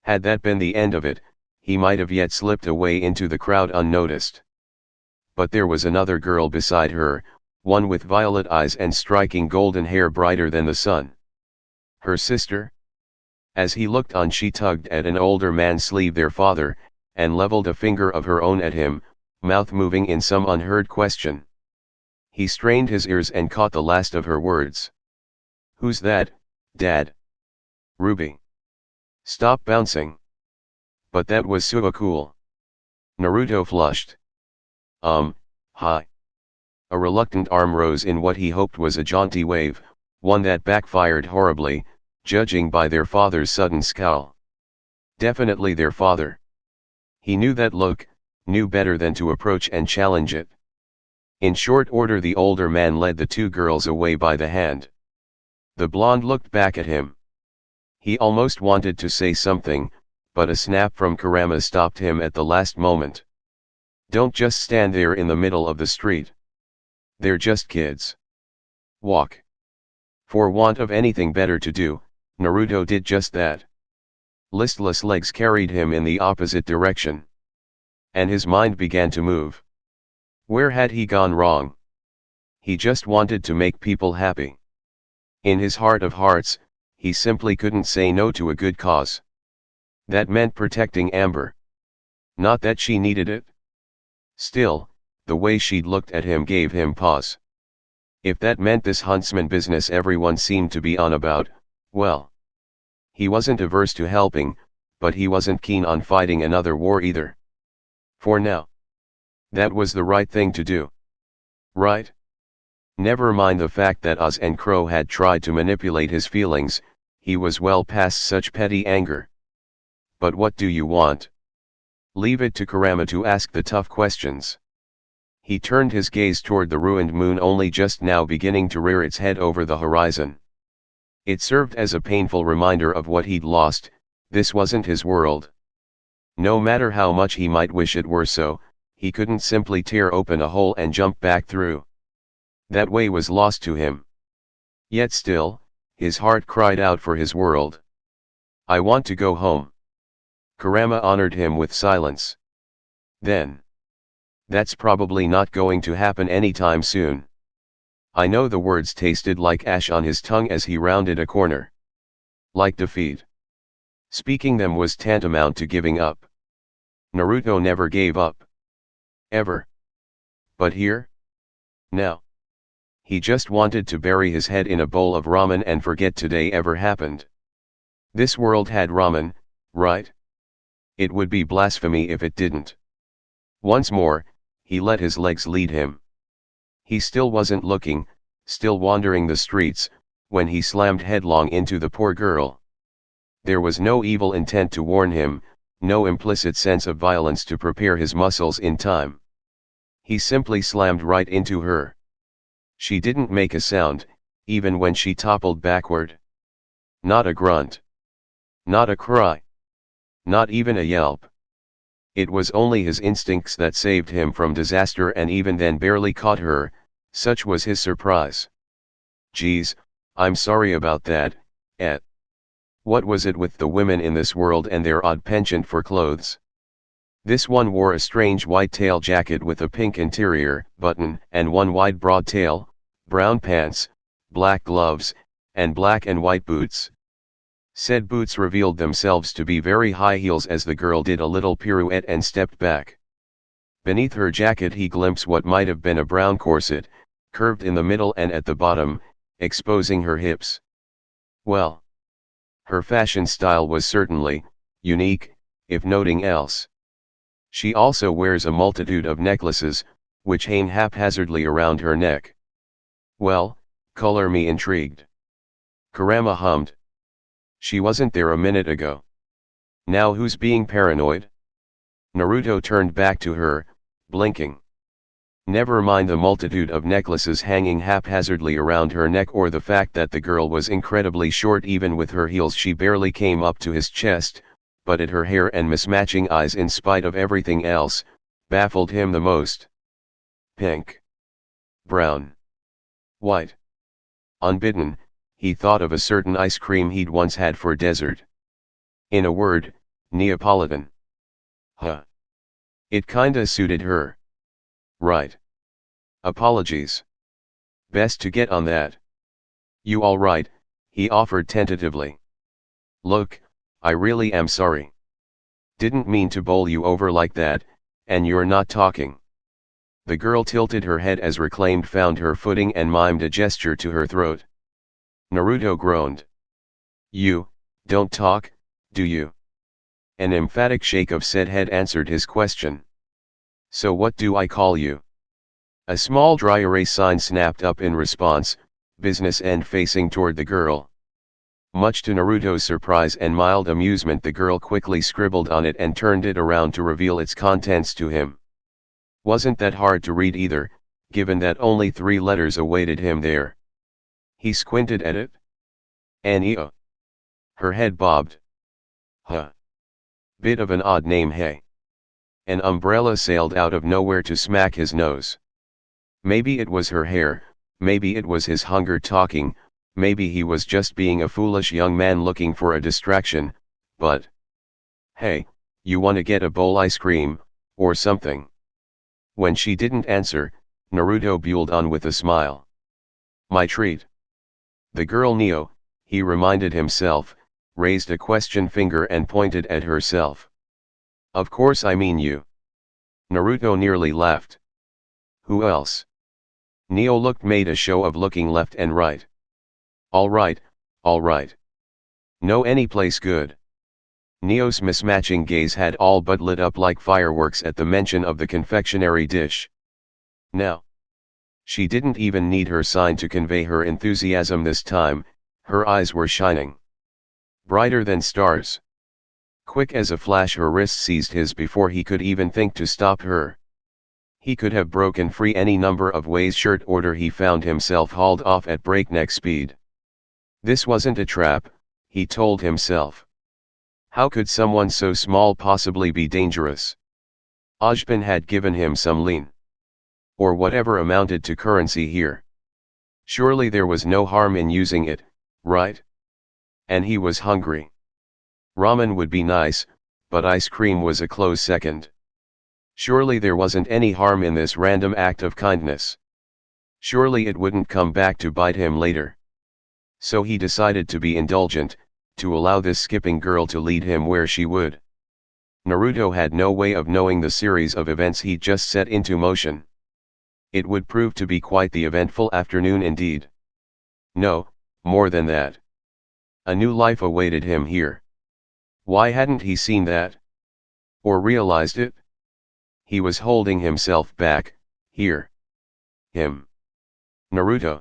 Had that been the end of it, he might have yet slipped away into the crowd unnoticed. But there was another girl beside her, one with violet eyes and striking golden hair brighter than the sun. Her sister? As he looked on, she tugged at an older man's sleeve, their father, and leveled a finger of her own at him, mouth moving in some unheard question. He strained his ears and caught the last of her words. "Who's that, Dad?" "RWBY. Stop bouncing." But that was Suakul. Naruto flushed. Hi. A reluctant arm rose in what he hoped was a jaunty wave, one that backfired horribly, judging by their father's sudden scowl. Definitely their father. He knew that look, knew better than to approach and challenge it. In short order the older man led the two girls away by the hand. The blonde looked back at him. He almost wanted to say something, but a snap from Kurama stopped him at the last moment. "Don't just stand there in the middle of the street. They're just kids. Walk." For want of anything better to do, Naruto did just that. Listless legs carried him in the opposite direction. And his mind began to move. Where had he gone wrong? He just wanted to make people happy. In his heart of hearts, he simply couldn't say no to a good cause. That meant protecting Amber. Not that she needed it. Still, the way she'd looked at him gave him pause. If that meant this huntsman business everyone seemed to be on about, well. He wasn't averse to helping, but he wasn't keen on fighting another war either. For now. That was the right thing to do. Right? Never mind the fact that Oz and Crow had tried to manipulate his feelings, he was well past such petty anger. But what do you want? Leave it to Kurama to ask the tough questions. He turned his gaze toward the ruined moon only just now beginning to rear its head over the horizon. It served as a painful reminder of what he'd lost. This wasn't his world. No matter how much he might wish it were so, he couldn't simply tear open a hole and jump back through. That way was lost to him. Yet still, his heart cried out for his world. "I want to go home." Kurama honored him with silence. Then. "That's probably not going to happen anytime soon." I know the words tasted like ash on his tongue as he rounded a corner. Like defeat. Speaking them was tantamount to giving up. Naruto never gave up. Ever. But here? Now. He just wanted to bury his head in a bowl of ramen and forget today ever happened. This world had ramen, right? It would be blasphemy if it didn't. Once more, he let his legs lead him. He still wasn't looking, still wandering the streets, when he slammed headlong into the poor girl. There was no evil intent to warn him, no implicit sense of violence to prepare his muscles in time. He simply slammed right into her. She didn't make a sound, even when she toppled backward. Not a grunt. Not a cry. Not even a yelp. It was only his instincts that saved him from disaster, and even then barely caught her, such was his surprise. "Geez, I'm sorry about that, et. What was it with the women in this world and their odd penchant for clothes? This one wore a strange white tail jacket with a pink interior button and one wide broad tail, brown pants, black gloves, and black and white boots. Said boots revealed themselves to be very high heels as the girl did a little pirouette and stepped back. Beneath her jacket he glimpsed what might have been a brown corset, curved in the middle and at the bottom, exposing her hips. Well. Her fashion style was certainly unique, if nothing else. She also wears a multitude of necklaces, which hang haphazardly around her neck. Well, color me intrigued. Kurama hummed. She wasn't there a minute ago. Now who's being paranoid? Naruto turned back to her, blinking. Never mind the multitude of necklaces hanging haphazardly around her neck or the fact that the girl was incredibly short. Even with her heels she barely came up to his chest, but her hair and mismatching eyes, in spite of everything else, baffled him the most. Pink, brown, white. Unbidden, he thought of a certain ice cream he'd once had for dessert. In a word, Neapolitan. Huh. It kinda suited her. Right. Apologies. Best to get on that. You alright? He offered tentatively. Look, I really am sorry. Didn't mean to bowl you over like that, and you're not talking. The girl tilted her head as Reclaimed found her footing and mimed a gesture to her throat. Naruto groaned. You, don't talk, do you? An emphatic shake of said head answered his question. So what do I call you? A small dry erase sign snapped up in response, business end, facing toward the girl. Much to Naruto's surprise and mild amusement, the girl quickly scribbled on it and turned it around to reveal its contents to him. Wasn't that hard to read either, given that only 3 letters awaited him there. He squinted at it. Ania. Her head bobbed. Huh. Bit of an odd name, hey. An umbrella sailed out of nowhere to smack his nose. Maybe it was her hair, maybe it was his hunger talking, maybe he was just being a foolish young man looking for a distraction, but... Hey, you wanna get a bowl ice cream, or something? When she didn't answer, Naruto buelled on with a smile. My treat. The girl Neo, he reminded himself, raised a question finger and pointed at herself. Of course I mean you. Naruto nearly laughed. Who else? Neo made a show of looking left and right. Alright, alright. Know any place good? Neo's mismatching gaze had all but lit up like fireworks at the mention of the confectionery dish. Now. She didn't even need her sign to convey her enthusiasm this time, her eyes were shining. Brighter than stars. Quick as a flash her wrist seized his before he could even think to stop her. He could have broken free any number of ways, shirt order he found himself hauled off at breakneck speed. This wasn't a trap, he told himself. How could someone so small possibly be dangerous? Ojpin had given him some lien. Or whatever amounted to currency here. Surely there was no harm in using it, right? And he was hungry. Ramen would be nice, but ice cream was a close second. Surely there wasn't any harm in this random act of kindness. Surely it wouldn't come back to bite him later. So he decided to be indulgent, to allow this skipping girl to lead him where she would. Naruto had no way of knowing the series of events he'd just set into motion. It would prove to be quite the eventful afternoon indeed. No, more than that. A new life awaited him here. Why hadn't he seen that? Or realized it? He was holding himself back, here. Him. Naruto.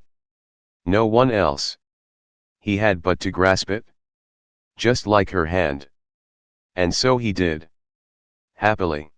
No one else. He had but to grasp it. Just like her hand. And so he did. Happily.